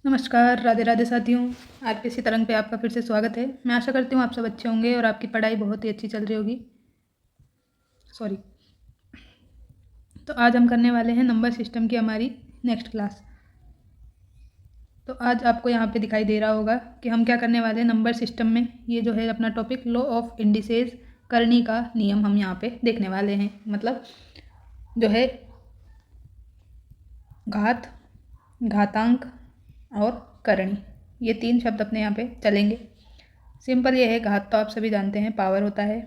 नमस्कार, राधे राधे साथियों। आरपीएससी तरंग पे आपका फिर से स्वागत है। मैं आशा करती हूँ आप सब अच्छे होंगे और आपकी पढ़ाई बहुत ही अच्छी चल रही होगी। सॉरी। तो आज हम करने वाले हैं नंबर सिस्टम की हमारी नेक्स्ट क्लास। तो आज आपको यहाँ पे दिखाई दे रहा होगा कि हम क्या करने वाले हैं नंबर सिस्टम में। ये जो है अपना टॉपिक लॉ ऑफ इंडिसेस, करनी का नियम हम यहाँ पे देखने वाले हैं। मतलब जो है घात, घातांक और करणी, ये तीन शब्द अपने यहाँ पे चलेंगे। सिंपल ये है, घात तो आप सभी जानते हैं पावर होता है,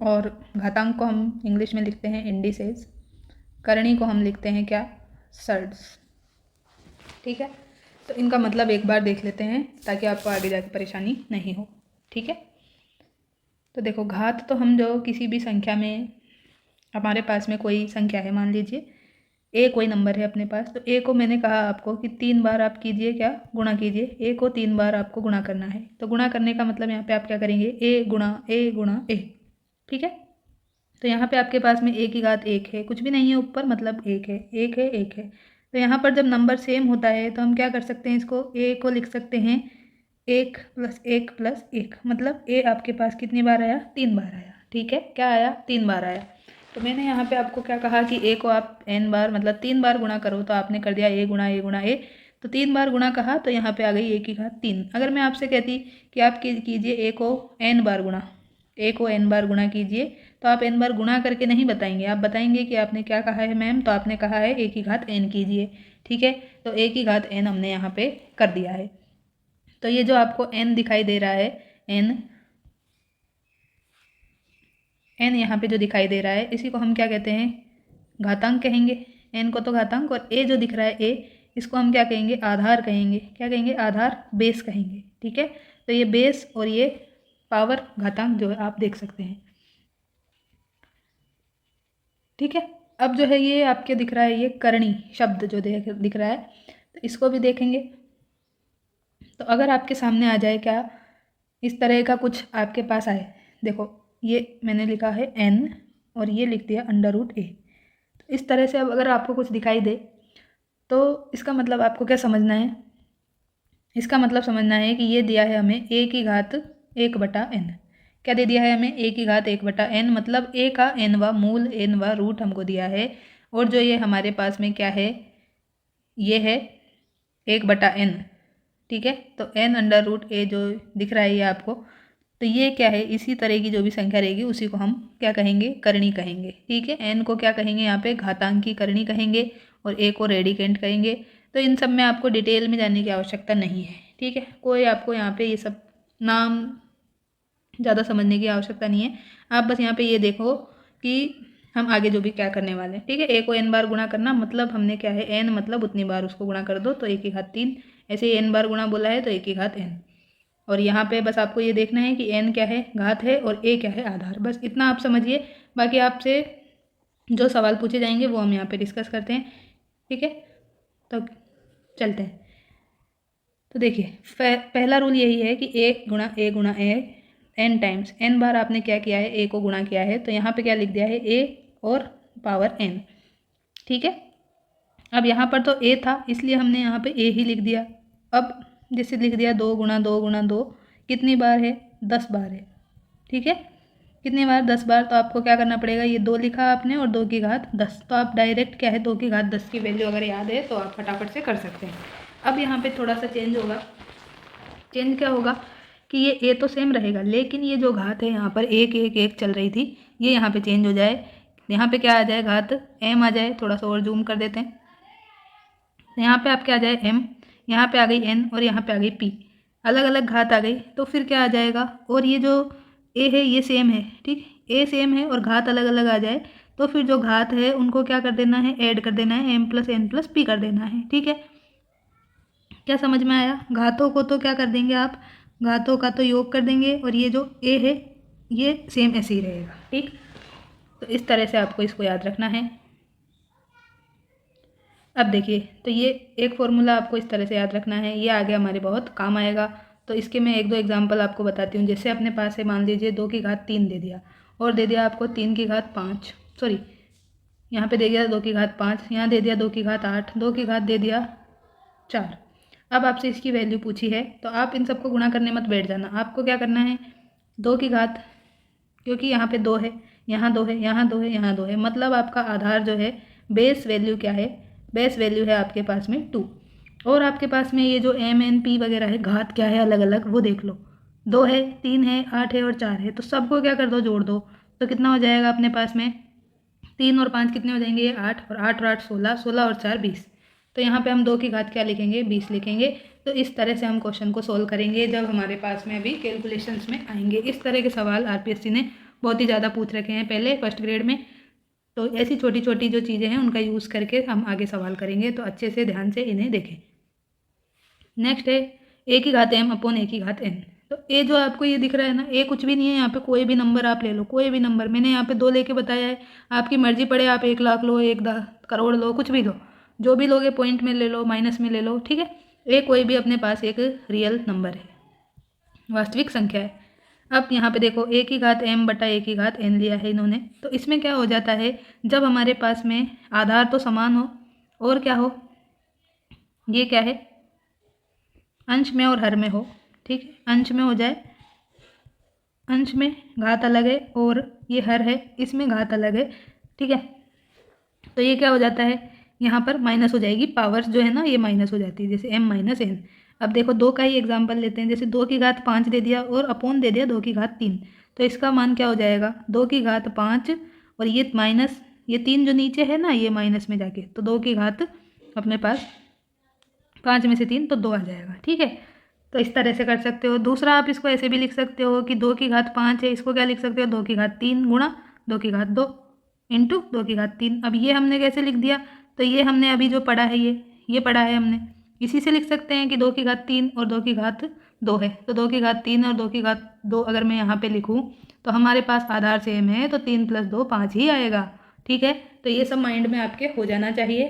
और घातांक को हम इंग्लिश में लिखते हैं इंडिसेस, करणी को हम लिखते हैं क्या, सर्ड्स। ठीक है, तो इनका मतलब एक बार देख लेते हैं ताकि आपको आगे जाके परेशानी नहीं हो। ठीक है, तो देखो घात तो हम जो किसी भी संख्या में, हमारे पास में कोई संख्या है, मान लीजिए ए कोई नंबर है अपने पास, तो ए को मैंने कहा आपको कि 3 बार आप कीजिए क्या, गुणा कीजिए। ए को 3 बार आपको गुणा करना है। तो गुणा करने का मतलब यहाँ पे आप क्या करेंगे, ए गुणा ए गुणा ए। ठीक है, तो यहाँ पे आपके पास में ए की घात 1 है, कुछ भी नहीं है ऊपर, मतलब 1 है, 1 है, 1 है। तो यहाँ पर जब नंबर सेम होता है तो हम क्या कर सकते हैं, इसको ए को लिख सकते हैं 1 + 1 + 1। मतलब ए आपके पास कितनी बार आया, 3 बार आया। ठीक है, क्या आया, 3 बार आया। तो मैंने यहाँ पे आपको क्या कहा कि ए को आप n बार, मतलब 3 बार गुणा करो, तो आपने कर दिया ए गुणा ए गुणा ए। तो 3 बार गुणा कहा तो यहाँ पे आ गई ए की घात 3। अगर मैं आपसे कहती कि आप कीजिए ए को n बार गुणा, ए को n बार गुणा कीजिए, तो आप n बार गुणा करके नहीं बताएंगे, आप बताएंगे कि आपने क्या कहा है मैम, तो आपने कहा है ए की घात n कीजिए। ठीक है, तो ए की घात n हमने यहाँ पे कर दिया है। तो ये जो आपको n दिखाई दे रहा है, n यहाँ पे जो दिखाई दे रहा है, इसी को हम क्या कहते हैं, घातांक कहेंगे। n को तो घातांक, और a जो दिख रहा है a, इसको हम क्या कहेंगे, आधार कहेंगे। क्या कहेंगे, आधार, बेस कहेंगे। ठीक है, तो ये बेस और ये पावर, घातांक जो है आप देख सकते हैं। ठीक है, अब जो है ये आपके दिख रहा है, ये करणी शब्द जो दिख रहा है, तो इसको भी देखेंगे। तो अगर आपके सामने आ जाए क्या, इस तरह का कुछ आपके पास आए, देखो ये मैंने लिखा है n और ये लिख दिया √a। तो इस तरह से अब अगर आपको कुछ दिखाई दे तो इसका मतलब आपको क्या समझना है, इसका मतलब समझना है कि ये दिया है हमें a की घात 1/n। क्या दे दिया है हमें, a की घात 1/n, मतलब a का nवा मूल, nवा रूट हमको दिया है। और जो ये हमारे पास में क्या है, ये है 1/n। ठीक है, तो n√a जो दिख रहा है ये आपको, तो ये क्या है, इसी तरह की जो भी संख्या रहेगी उसी को हम क्या कहेंगे, करणी कहेंगे। ठीक है, n को क्या कहेंगे यहाँ पे, घातांक की करणी कहेंगे, और a को रेडिकेंट कहेंगे। तो इन सब में आपको डिटेल में जानने की आवश्यकता नहीं है। ठीक है, कोई आपको यहाँ पे ये सब नाम ज़्यादा समझने की आवश्यकता नहीं है। आप बस यहाँ पे ये देखो कि हम आगे जो भी क्या करने वाले हैं। ठीक है, a को n बार गुणा करना, मतलब हमने क्या है, n मतलब उतनी बार उसको गुणा कर दो, तो a की घात 3। ऐसे ही n बार गुणा बोला है तो a की घात n। और यहाँ पे बस आपको ये देखना है कि n क्या है, घात है, और a क्या है, आधार। बस इतना आप समझिए। बाकी आपसे जो सवाल पूछे जाएंगे वो हम यहाँ पे डिस्कस करते हैं। ठीक है, तो चलते हैं। तो देखिए पहला रूल यही है कि a गुणा a n टाइम्स, n बार आपने क्या किया है, a को गुणा किया है, तो यहाँ पे क्या लिख दिया है, a और पावर n। ठीक है, अब यहाँ पर तो a था इसलिए हमने यहाँ पे a ही लिख दिया। अब जैसे लिख दिया 2 गुणा 2 गुणा 2, कितनी बार है, 10 बार है। ठीक है, कितनी बार, 10 बार। तो आपको क्या करना पड़ेगा, ये 2 लिखा आपने और 2 की घात 10, तो आप डायरेक्ट क्या है, 2 की घात 10 की वैल्यू अगर याद है तो आप फटाफट से कर सकते हैं। अब यहाँ पे थोड़ा सा चेंज होगा। चेंज क्या होगा कि ये a तो सेम रहेगा, लेकिन ये जो घात है यहाँ पर 1 1 1 चल रही थी, ये यहाँ पे चेंज हो जाए। यहाँ पे क्या आ जाए, घात m आ जाए। थोड़ा सा और जूम कर देते हैं, यहाँ पे आपके आ जाए m, यहाँ पे आ गई n, और यहाँ पे आ गई p। अलग अलग घात आ गई तो फिर क्या आ जाएगा, और ये जो a है ये सेम है। ठीक, a सेम है और घात अलग अलग आ जाए तो फिर जो घात है उनको क्या कर देना है, ऐड कर देना है, m + n + p कर देना है। ठीक है, क्या समझ में आया। घातों को तो क्या कर देंगे आप, घातों का तो योग कर देंगे, और ये जो a है ये सेम ऐसे ही रहेगा। ठीक, तो इस तरह से आपको इसको याद रखना है। अब देखिए, तो ये एक फॉर्मूला आपको इस तरह से याद रखना है, ये आगे हमारे बहुत काम आएगा। तो इसके मैं 1 2 एग्जांपल आपको बताती हूँ। जैसे अपने पास है, मान लीजिए 2 की घात 3 दे दिया, और दे दिया आपको 3 की घात 5, सॉरी यहाँ पे दे दिया 2 की घात 5, यहाँ दे दिया 2 की घात 8, 2 की घात दे दिया 4। अब आपसे इसकी वैल्यू पूछी है तो आप इन सबको गुणा करने मत बैठ जाना। आपको क्या करना है, 2 की घात, क्योंकि यहाँ पे 2 है, यहाँ 2 है, यहाँ 2 है, यहाँ 2 है, मतलब आपका आधार जो है, बेस वैल्यू क्या है, बेस वैल्यू है आपके पास में 2। और आपके पास में ये जो एम एन पी वगैरह है, घात क्या है अलग अलग वो देख लो। 2 है, 3 है, 8 है और 4 है, तो सबको क्या कर दो, जोड़ दो। तो कितना हो जाएगा अपने पास में, 3 और 5 कितने हो जाएंगे, 8, और 8 और 8 16, 16 और 4 20। तो यहाँ पे हम 2 की घात क्या लिखेंगे, 20 लिखेंगे। तो इस तरह से हम क्वेश्चन को सोल्व करेंगे जब हमारे पास में अभी कैलकुलेशंस में आएंगे। इस तरह के सवाल आरपीएससी ने बहुत ही ज़्यादा पूछ रखे हैं पहले फर्स्ट ग्रेड में। तो ऐसी छोटी छोटी जो चीज़ें हैं उनका यूज़ करके हम आगे सवाल करेंगे, तो अच्छे से ध्यान से इन्हें देखें। नेक्स्ट है ए की घात एम अपॉन ए की घात एन। तो ए जो आपको ये दिख रहा है ना, ए कुछ भी नहीं है, यहाँ पे कोई भी नंबर आप ले लो, कोई भी नंबर। मैंने यहाँ पे 2 लेके बताया है, आपकी मर्जी पड़े, आप 1 लाख लो, 1 करोड़ लो, कुछ भी लो, जो भी लोगे पॉइंट में ले लो, माइनस में ले लो, ठीक है। ए कोई भी अपने पास एक रियल नंबर है, वास्तविक संख्या है। अब यहाँ पे देखो ए की घात एम बटा ए की घात एन लिया है इन्होंने, तो इसमें क्या हो जाता है, जब हमारे पास में आधार तो समान हो और क्या हो, ये क्या है, अंश में और हर में हो, ठीक है। अंश में हो जाए, अंश में घात अलग है और ये हर है, इसमें घात अलग है, ठीक है। तो ये क्या हो जाता है, यहाँ पर माइनस हो जाएगी, पावर्स जो है ना ये माइनस हो जाती है, जैसे m माइनस एन। अब देखो 2 का ही एग्जाम्पल लेते हैं, जैसे 2 की घात 5 दे दिया और अपोन दे दिया 2 की घात 3, तो इसका मान क्या हो जाएगा, 2 की घात 5 और ये माइनस, ये 3 जो नीचे है ना ये माइनस में जाके, तो 2 की घात अपने पास 5 में से 3 तो 2 आ जाएगा, ठीक है। तो इस तरह से कर सकते हो। दूसरा आप इसको ऐसे भी लिख सकते हो कि 2 की घात 5 है, इसको क्या लिख सकते हो, 2 की घात 3 गुणा 2 की घात 2 इंटू 2 की घात 3। अब ये हमने कैसे लिख दिया, तो ये हमने अभी जो पढ़ा है ये पढ़ा है हमने, इसी से लिख सकते हैं कि 2 की घात 3 और 2 की घात 2 है। तो 2 की घात 3 और 2 की घात 2 अगर मैं यहाँ पे लिखूँ तो हमारे पास आधार सेम है, तो 3 + 2 5 ही आएगा, ठीक है। तो ये सब माइंड में आपके हो जाना चाहिए।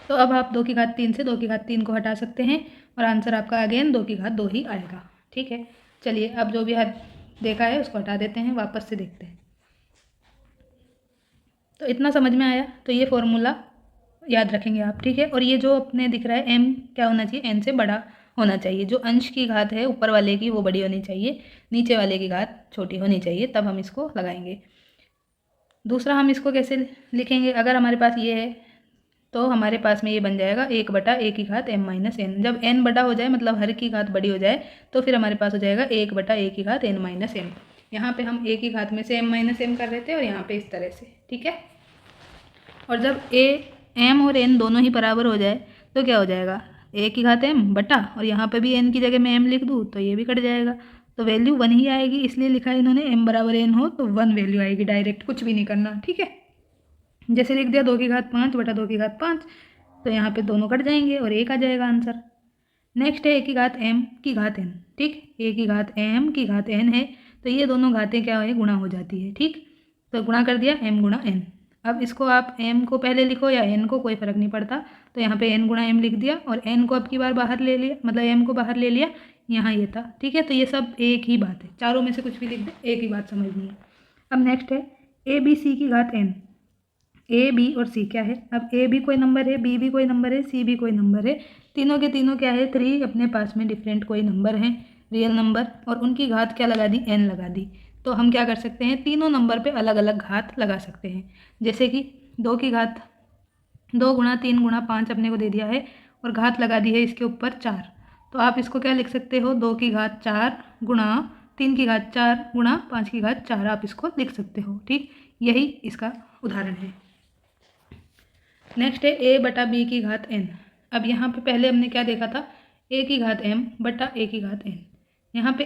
तो अब आप 2 की घात 3 से 2 की घात 3 को हटा सकते हैं और आंसर आपका अगेन 2 की घात 2 ही आएगा, ठीक है। चलिए अब जो भी देखा है उसको हटा देते हैं, वापस से देखते हैं। तो इतना समझ में आया, तो ये फॉर्मूला याद रखेंगे आप, ठीक है। और ये जो अपने दिख रहा है m क्या होना चाहिए, n से बड़ा होना चाहिए। जो अंश की घात है ऊपर वाले की वो बड़ी होनी चाहिए, नीचे वाले की घात छोटी होनी चाहिए, तब हम इसको लगाएंगे। दूसरा हम इसको कैसे लिखेंगे, अगर हमारे पास ये है तो हमारे पास में ये बन जाएगा 1 बटा ए की घात m माइनस एन। जब n बड़ा हो जाए मतलब हर की घात बड़ी हो जाए तो फिर हमारे पास हो जाएगा 1 बटा ए की घात n माइनस एम। यहाँ पे हम a की घात में से m माइनस एम कर रहे थे और यहाँ पे इस तरह से, ठीक है। और जब m और n दोनों ही बराबर हो जाए तो क्या हो जाएगा, a की घात m बटा, और यहाँ पे भी n की जगह मैं m लिख दूँ तो ये भी कट जाएगा, तो वैल्यू 1 ही आएगी। इसलिए लिखा है इन्होंने m बराबर n हो तो 1 वैल्यू आएगी, डायरेक्ट कुछ भी नहीं करना, ठीक है। जैसे लिख दिया 2 की घात 5 बटा 2 की घात 5, तो यहाँ पे दोनों कट जाएंगे और 1 आ जाएगा आंसर। नेक्स्ट है a की घात m की घात n, ठीक। a की घात m की घात n है, तो ये दोनों घातें क्या है, गुणा हो जाती है, ठीक। तो गुणा कर दिया m गुणा n। अब इसको आप m को पहले लिखो या n को, कोई फ़र्क नहीं पड़ता। तो यहाँ पे n गुणा m लिख दिया और n को अब की बार बाहर ले लिया, मतलब m को बाहर ले लिया, यहाँ ये था, ठीक है। तो ये सब एक ही बात है, चारों में से कुछ भी लिख दे, एक ही बात समझनी है। अब नेक्स्ट है a b c की घात n। ए बी और सी क्या है, अब ए भी कोई नंबर है, बी भी कोई नंबर है, सी भी कोई नंबर है, तीनों के तीनों क्या है, 3 अपने पास में डिफरेंट कोई नंबर हैं, रियल नंबर, और उनकी घात क्या लगा दी, n लगा दी। तो हम क्या कर सकते हैं, तीनों नंबर पे अलग अलग घात लगा सकते हैं। जैसे कि 2 की घात 2 गुणा 3 गुणा 5 अपने को दे दिया है और घात लगा दी है इसके ऊपर 4, तो आप इसको क्या लिख सकते हो, 2 की घात 4 गुणा 3 की घात 4 गुणा 5 की घात 4 आप इसको लिख सकते हो, ठीक। यही इसका उदाहरण है। नेक्स्ट है a बटा b की घात n। अब यहाँ पे पहले हमने क्या देखा था, a की घात m बटा a की घात n। यहाँ पे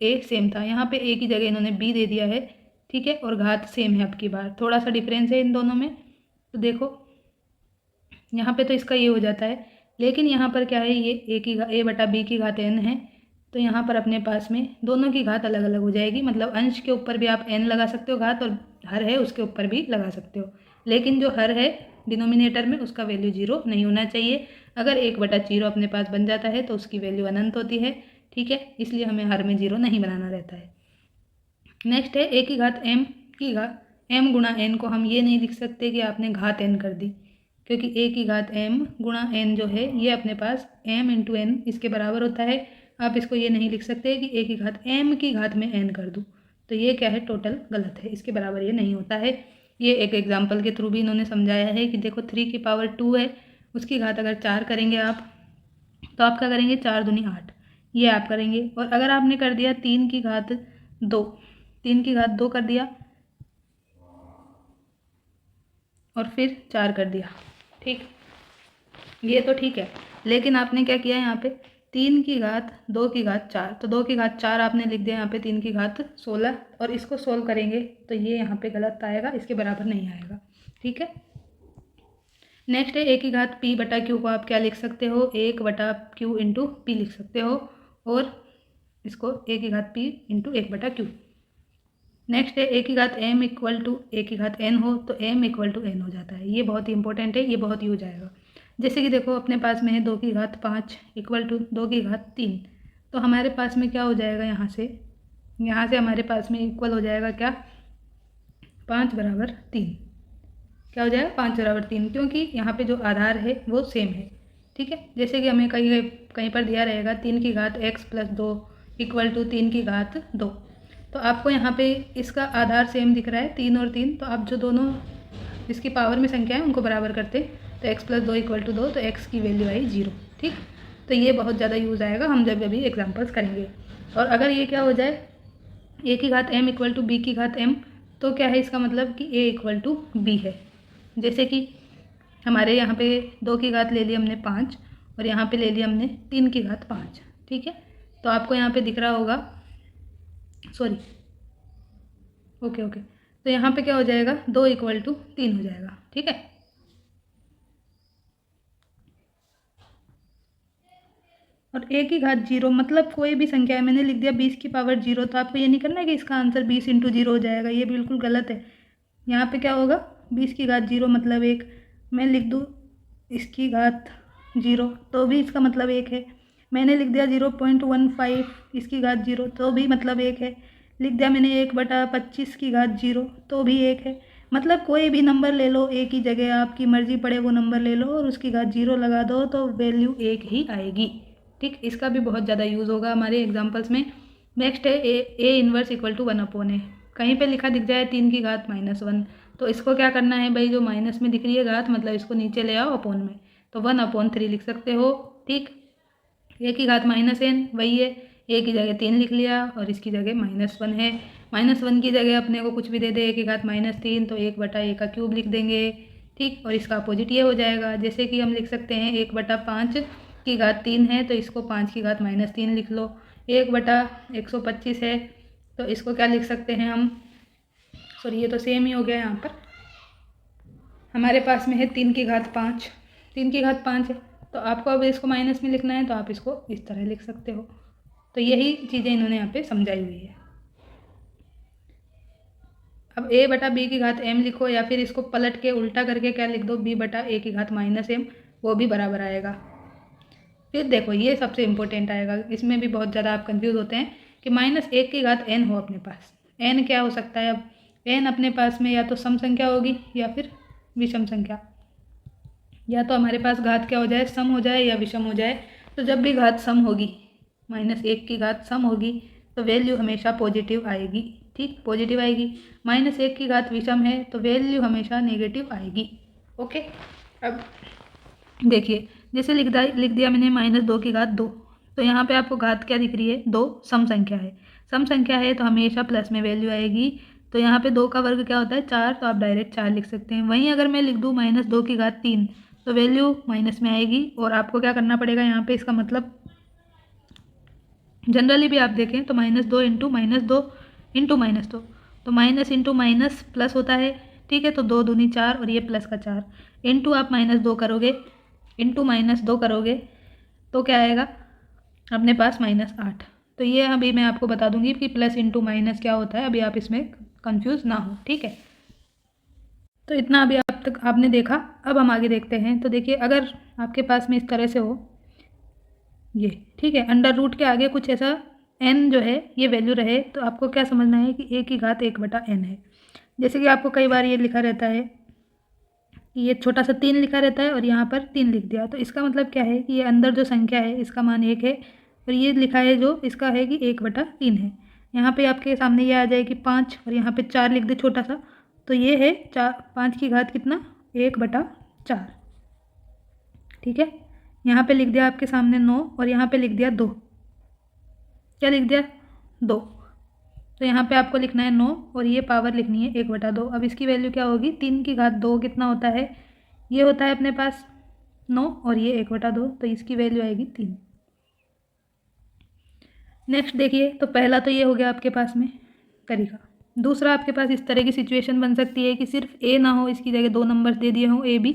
a सेम था, यहाँ पे a की जगह इन्होंने b दे दिया है, ठीक है। और घात सेम है, अब की बार थोड़ा सा डिफरेंस है इन दोनों में। तो देखो यहाँ पे तो इसका ये हो जाता है, लेकिन यहाँ पर क्या है, ये a बटा b की घात n है, तो यहाँ पर अपने पास में दोनों की घात अलग अलग हो जाएगी। मतलब अंश के ऊपर भी आप n लगा सकते हो घात, और हर है उसके ऊपर भी लगा सकते हो, लेकिन जो हर है डिनोमिनेटर में उसका वैल्यू 0 नहीं होना चाहिए। अगर 1/0 अपने पास बन जाता है तो उसकी वैल्यू अनंत होती है, ठीक है। इसलिए हमें हर में 0 नहीं बनाना रहता है। नेक्स्ट है a की घात m की घात m गुणा n को हम ये नहीं लिख सकते कि आपने घात n कर दी, क्योंकि a की घात m गुणा n जो है ये अपने पास m इंटू n इसके बराबर होता है। आप इसको ये नहीं लिख सकते कि a की घात m की घात में n कर दूँ, तो ये क्या है, टोटल गलत है, इसके बराबर ये नहीं होता है। ये एक एग्जाम्पल के थ्रू भी इन्होंने समझाया है कि देखो 3 की पावर 2 है, उसकी घात अगर 4 करेंगे आप तो आप क्या करेंगे, 4 दूनी 8, ये आप करेंगे। और अगर आपने कर दिया 3 की घात 2, 3 की घात 2 कर दिया और फिर 4 कर दिया, ठीक, ये तो ठीक है। लेकिन आपने क्या किया यहाँ पे, 3 की घात 2 की घात 4, तो 2 की घात 4 आपने लिख दिया यहाँ पे 3 की घात 16, और इसको सोल्व करेंगे तो ये यहाँ पे गलत आएगा, इसके बराबर नहीं आएगा, ठीक है। नेक्स्ट है a की घात p बटा q को आप क्या लिख सकते हो, 1 बटा q इंटू पी लिख सकते हो, और इसको a की घात p इंटू 1 बटा q। नेक्स्ट है a की घात m इक्वल टू a की घात n हो तो m इक्वल टू n हो जाता है। ये बहुत ही इंपॉर्टेंट है, ये बहुत यूज आएगा। जैसे कि देखो अपने पास में है 2 की घात 5 इक्वल टू 2 की घात 3, तो हमारे पास में क्या हो जाएगा, यहाँ से हमारे पास में इक्वल हो जाएगा क्या, 5 बराबर 3, क्या हो जाएगा, 5 बराबर 3, क्योंकि यहाँ पे जो आधार है वो सेम है, ठीक है। जैसे कि हमें कहीं पर दिया रहेगा 3 की घात x प्लस 2 इक्वल टू 3 की घात 2, तो आपको यहाँ पे इसका आधार सेम दिख रहा है 3 और 3, तो आप जो दोनों इसकी पावर में संख्या है उनको बराबर करते तो x प्लस 2 इक्वल टू 2, तो x की वैल्यू आई 0, ठीक। तो ये बहुत ज़्यादा यूज़ आएगा हम जब अभी एग्जाम्पल्स करेंगे। और अगर ये क्या हो जाए, a की घात m इक्वल टू b की घात m, तो क्या है इसका मतलब कि a इक्वल टू b है। जैसे कि हमारे यहाँ पे 2 की घात ले ली हमने 5 और यहाँ पे ले ली हमने 3 की घात 5, ठीक है। तो आपको यहाँ पे दिख रहा होगा, सॉरी, ओके, तो यहाँ पे क्या हो जाएगा, 2 इक्वल टू 3 हो जाएगा, ठीक है। और a की घात 0 मतलब कोई भी संख्या है, मैंने लिख दिया 20 की पावर 0, तो आपको ये नहीं करना है कि इसका आंसर 20 इंटू 0 हो जाएगा, ये बिल्कुल गलत है। यहाँ पे क्या होगा, 20 की घात 0 मतलब 1, मैं लिख दूँ इसकी घात 0 तो भी इसका मतलब 1 है। मैंने लिख दिया 0.15 इसकी घात 0 तो भी मतलब 1 है। लिख दिया मैंने 1/25 की घात 0 तो भी 1 है। मतलब कोई भी नंबर ले लो, एक ही जगह आपकी मर्जी पड़े वो नंबर ले लो और उसकी घात 0 लगा दो तो वैल्यू 1 ही आएगी, ठीक। इसका भी बहुत ज़्यादा यूज़ होगा हमारे एग्जाम्पल्स में। नेक्स्ट है A inverse equal to 1/a, कहीं पे लिखा दिख जाए 3 की घात -1, तो इसको क्या करना है भाई, जो माइनस में दिख रही है घात मतलब इसको नीचे ले आओ अपोन में, तो 1/3 लिख सकते हो, ठीक। a की घात -n वही है, a की जगह 3 लिख लिया और इसकी जगह -1 है। -1 की जगह अपने को कुछ भी दे दे, a की घात -3 तो 1/a का क्यूब लिख देंगे, ठीक। और इसका अपोजिट ये हो जाएगा, जैसे कि हम लिख सकते हैं 1/5 की घात 3 है तो इसको 5 की घात -3 लिख लो। 1/125 है तो इसको क्या लिख सकते हैं हम, सॉरी ये तो सेम ही हो गया, यहाँ पर हमारे पास में है 3 की घात 5, 3 की घात 5 है तो आपको अब इसको माइनस में लिखना है तो आप इसको इस तरह लिख सकते हो। तो यही चीज़ें इन्होंने यहाँ पे समझाई हुई है। अब a/b की घात m लिखो या फिर इसको पलट के उल्टा करके क्या लिख दो, b/a की घात -m, वो भी बराबर आएगा। फिर देखो ये सबसे इम्पोर्टेंट आएगा, इसमें भी बहुत ज़्यादा आप कंफ्यूज होते हैं कि -1 की घात n हो अपने पास, n क्या हो सकता है, अब n अपने पास में या तो सम संख्या होगी या फिर विषम संख्या, या तो हमारे पास घात क्या हो जाए, सम हो जाए या विषम हो जाए। तो जब भी घात सम होगी, -1 की घात सम होगी तो वैल्यू हमेशा पॉजिटिव आएगी, ठीक, पॉजिटिव आएगी। -1 की घात विषम है तो वैल्यू हमेशा नेगेटिव आएगी, ओके। अब देखिए जैसे लिख दिया मैंने -2 की घात 2, तो यहाँ पे आपको घात क्या दिख रही है, 2 सम संख्या है, सम संख्या है तो हमेशा प्लस में वैल्यू आएगी। तो यहाँ पे 2 का वर्ग क्या होता है, 4, तो आप डायरेक्ट 4 लिख सकते हैं। वहीं अगर मैं लिख दूँ -2 की घात 3 तो वैल्यू माइनस में आएगी। और आपको क्या करना पड़ेगा यहाँ पे, इसका मतलब जनरली भी आप देखें तो -2 इंटू -2 इंटू -2, तो माइनस इंटू माइनस प्लस होता है, ठीक है। तो 2 दूनी 4 और ये प्लस का 4 इंटू आप -2 करोगे, इंटू -2 करोगे तो क्या आएगा अपने पास -8। तो ये अभी मैं आपको बता दूंगी कि प्लस इंटू माइनस क्या होता है, अभी आप इसमें कंफ्यूज ना हो, ठीक है। तो इतना अभी आप तक आपने देखा। अब हम आगे देखते हैं। तो देखिए अगर आपके पास में इस तरह से हो ये, ठीक है, अंडर रूट के आगे कुछ ऐसा n जो है ये वैल्यू रहे तो आपको क्या समझना है कि a की घात 1/n है। जैसे कि आपको कई बार ये लिखा रहता है कि ये छोटा सा 3 लिखा रहता है और यहाँ पर 3 लिख दिया, तो इसका मतलब क्या है कि ये अंदर जो संख्या है इसका मान 1 है, और ये लिखा है जो इसका है कि 1/3 है। यहाँ पे आपके सामने ये आ जाएगी 5 और यहाँ पे 4 लिख दे छोटा सा, तो ये है 5 की घात कितना, 1/4। ठीक है, यहाँ पे लिख दिया आपके सामने 9 और यहाँ पे लिख दिया 2। क्या लिख दिया, 2। तो यहाँ पे आपको लिखना है 9 और ये पावर लिखनी है 1/2। अब इसकी वैल्यू क्या होगी, 3 की घात 2 कितना होता है, ये होता है अपने पास 9 और ये 1/2, तो इसकी वैल्यू आएगी 3। नेक्स्ट देखिए, तो पहला तो ये हो गया आपके पास में तरीका। दूसरा आपके पास इस तरह की सिचुएशन बन सकती है कि सिर्फ ए ना हो, इसकी जगह 2 नंबर्स दे दिए हों, ए बी,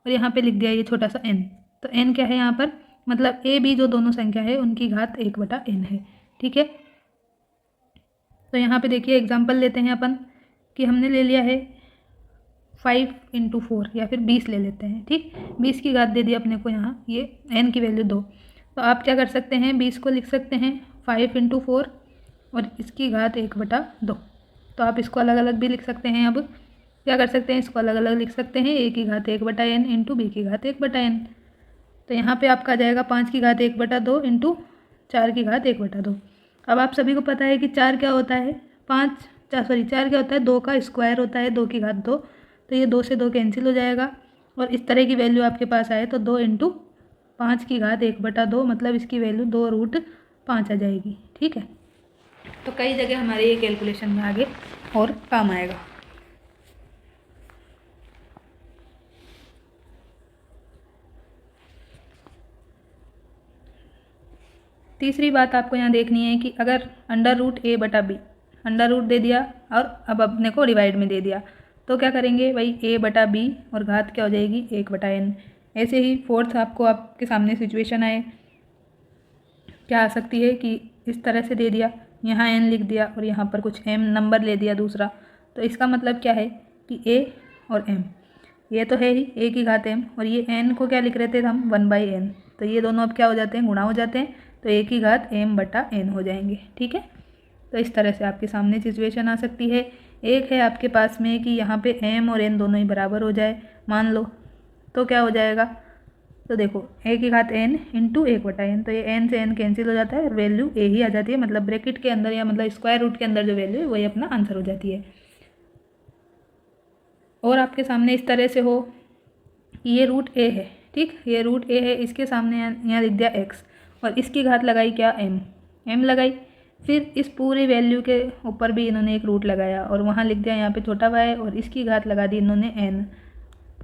और यहाँ पे लिख दिया ये छोटा सा n। तो n क्या है यहाँ पर, मतलब ए बी जो दोनों संख्या है उनकी घात 1/n है। ठीक है, तो यहाँ पे देखिए एग्जाम्पल लेते हैं अपन कि हमने ले लिया है 5 × 4 या फिर 20 ले लेते हैं। ठीक, 20 की घात दे दी अपने को यहाँ, ये n की वैल्यू 2। तो आप क्या कर सकते हैं, 20 को लिख सकते हैं 5 × 4 और इसकी घात 1/2। तो आप इसको अलग अलग भी लिख सकते हैं। अब क्या कर सकते हैं, इसको अलग अलग लिख सकते हैं, a की घात 1/n इंटू b की घात 1/n। तो यहाँ पे आपका आ जाएगा 5 की घात 1/2 इंटू 4 की घात 1/2। अब आप सभी को पता है कि 4 क्या होता है, 4 क्या होता है, 2 का स्क्वायर होता है, 2 की घात 2। तो ये 2 से 2 कैंसिल हो जाएगा और इस तरह की वैल्यू आपके पास आए तो 2 × 5 की घात 1/2, मतलब इसकी वैल्यू 2√5 आ जाएगी। ठीक है, तो कई जगह हमारे ये कैलकुलेशन में आगे और काम आएगा। तीसरी बात आपको यहाँ देखनी है कि अगर √a/b अंडर रूट दे दिया और अब अपने को डिवाइड में दे दिया, तो क्या करेंगे भाई, a/b और घात क्या हो जाएगी 1/n। ऐसे ही फोर्थ आपको आपके सामने सिचुएशन आए, क्या आ सकती है कि इस तरह से दे दिया, यहाँ n लिख दिया और यहाँ पर कुछ m नंबर ले दिया दूसरा। तो इसका मतलब क्या है कि a और m, ये तो है ही a की घात m, और ये n को क्या लिख रहे थे हम 1/n। तो ये दोनों अब क्या हो जाते हैं, गुणा हो जाते हैं, तो a की घात m/n हो जाएंगे। ठीक है, तो इस तरह से आपके सामने सिचुएशन आ सकती है। एक है आपके पास में कि यहाँ पे m और n दोनों ही बराबर हो जाए, मान लो, तो क्या हो जाएगा, तो देखो a की घात n इंटू 1/n, तो ये n से n कैंसिल हो जाता है और वैल्यू a ही आ जाती है, मतलब ब्रैकेट के अंदर या मतलब स्क्वायर रूट के अंदर जो वैल्यू है वही अपना आंसर हो जाती है। और आपके सामने इस तरह से हो, ये रूट a है, ठीक, ये रूट a है, इसके सामने यहाँ लिख दिया x और इसकी घात लगाई क्या m लगाई, फिर इस पूरी वैल्यू के ऊपर भी इन्होंने एक रूट लगाया और वहाँ लिख दिया यहाँ पे छोटा y और इसकी घात लगा दी इन्होंने n।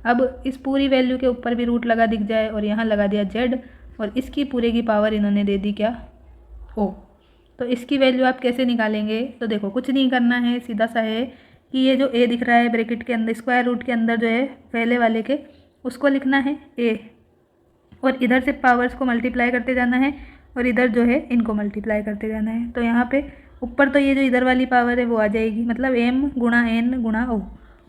अब इस पूरी वैल्यू के ऊपर भी रूट लगा दिख जाए और यहाँ लगा दिया z और इसकी पूरे की पावर इन्होंने दे दी क्या, o। तो इसकी वैल्यू आप कैसे निकालेंगे, तो देखो कुछ नहीं करना है, सीधा सा है कि ये जो a दिख रहा है ब्रैकेट के अंदर स्क्वायर रूट के अंदर जो है पहले वाले के, उसको लिखना है a और इधर से पावर्स को मल्टीप्लाई करते जाना है और इधर जो है इनको मल्टीप्लाई करते जाना है। तो यहाँ पे ऊपर तो ये जो इधर वाली पावर है वो आ जाएगी, मतलब m गुणा n गुणा o,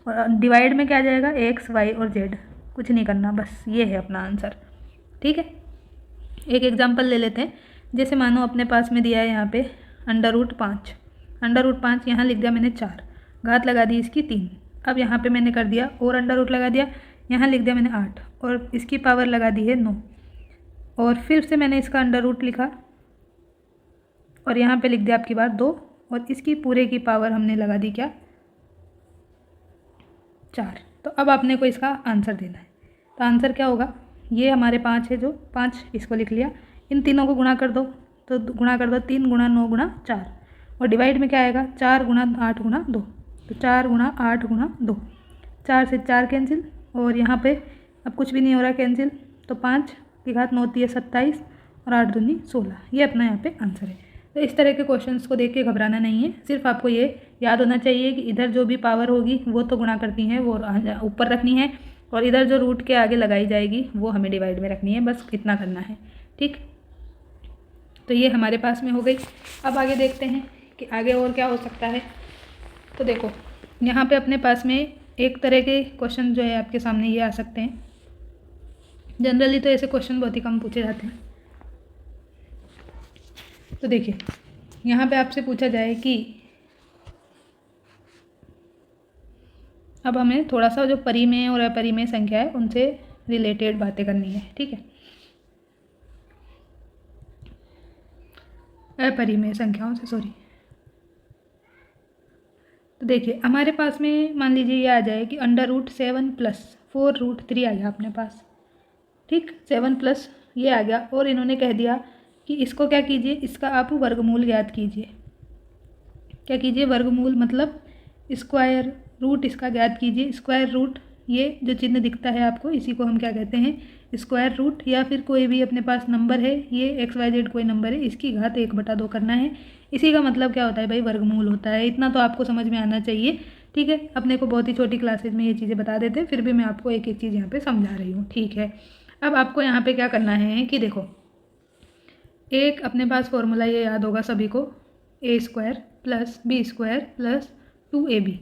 और डिवाइड में क्या आ जाएगा x y और z। कुछ नहीं करना, बस ये है अपना आंसर। ठीक है, एक एग्जांपल ले लेते हैं, जैसे मानो अपने पास में दिया है यहाँ पे अंडर रूट 5 यहाँ लिख दिया मैंने 4, घात लगा दी इसकी 3। अब यहाँ पे मैंने कर दिया और अंडर रूट लगा दिया, यहाँ लिख दिया मैंने 8 और इसकी पावर लगा दी है 9, और फिर से मैंने इसका अंडर रूट लिखा और यहाँ पे लिख दिया आपकी बार 2 और इसकी पूरे की पावर हमने लगा दी क्या, 4। तो अब आपने को इसका आंसर देना है। तो आंसर क्या होगा, ये हमारे 5 है, जो 5 इसको लिख लिया, इन तीनों को गुणा कर दो, तो गुणा कर दो 3 × 9 × 4 और डिवाइड में क्या आएगा 4 × 8 × 2, तो 4 × 8 × 2, 4 से 4 कैंसिल और यहाँ पे अब कुछ भी नहीं हो रहा कैंसिल, तो 5 की घात 9 होती है 27 और 8 दूनी 16, ये अपना यहाँ पे आंसर है। तो इस तरह के क्वेश्चंस को देख के घबराना नहीं है, सिर्फ आपको ये याद होना चाहिए कि इधर जो भी पावर होगी वो तो गुणा करती हैं, वो ऊपर रखनी है, और इधर जो रूट के आगे लगाई जाएगी वो हमें डिवाइड में रखनी है, बस इतना करना है। ठीक, तो ये हमारे पास में हो गई। अब आगे देखते हैं कि आगे और क्या हो सकता है। तो देखो यहाँ पे अपने पास में एक तरह के क्वेश्चन जो है आपके सामने ये आ सकते हैं। जनरली तो ऐसे क्वेश्चन बहुत ही कम पूछे जाते हैं। तो देखिए यहाँ पे आपसे पूछा जाए कि अब हमें थोड़ा सा जो परिमेय और अपरिमेय संख्या है उनसे रिलेटेड बातें करनी है, ठीक है, अपरिमेय संख्याओं से, सॉरी। तो देखिए हमारे पास में मान लीजिए ये आ जाए कि √7 + 4√3 आ गया अपने पास, ठीक, 7 प्लस ये आ गया, और इन्होंने कह दिया कि इसको क्या कीजिए, इसका आप वर्गमूल ज्ञात कीजिए। क्या कीजिए, वर्गमूल मतलब स्क्वायर रूट इसका ज्ञात कीजिए। स्क्वायर रूट, ये जो चिन्ह दिखता है आपको, इसी को हम क्या कहते हैं, स्क्वायर रूट, या फिर कोई भी अपने पास नंबर है, ये XYZ कोई नंबर है, इसकी घात 1/2 करना है। इसी का मतलब क्या होता है भाई, वर्गमूल होता है। इतना तो आपको समझ में आना चाहिए, ठीक है। अपने को बहुत ही छोटी क्लासेज में ये चीज़ें बता देते हैं, फिर भी मैं आपको एक एक चीज़ यहाँ पे समझा रही हूँ, ठीक है। अब आपको यहाँ पे क्या करना है कि देखो, एक अपने पास फॉर्मूला ये याद होगा सभी को, A² + B² + 2AB।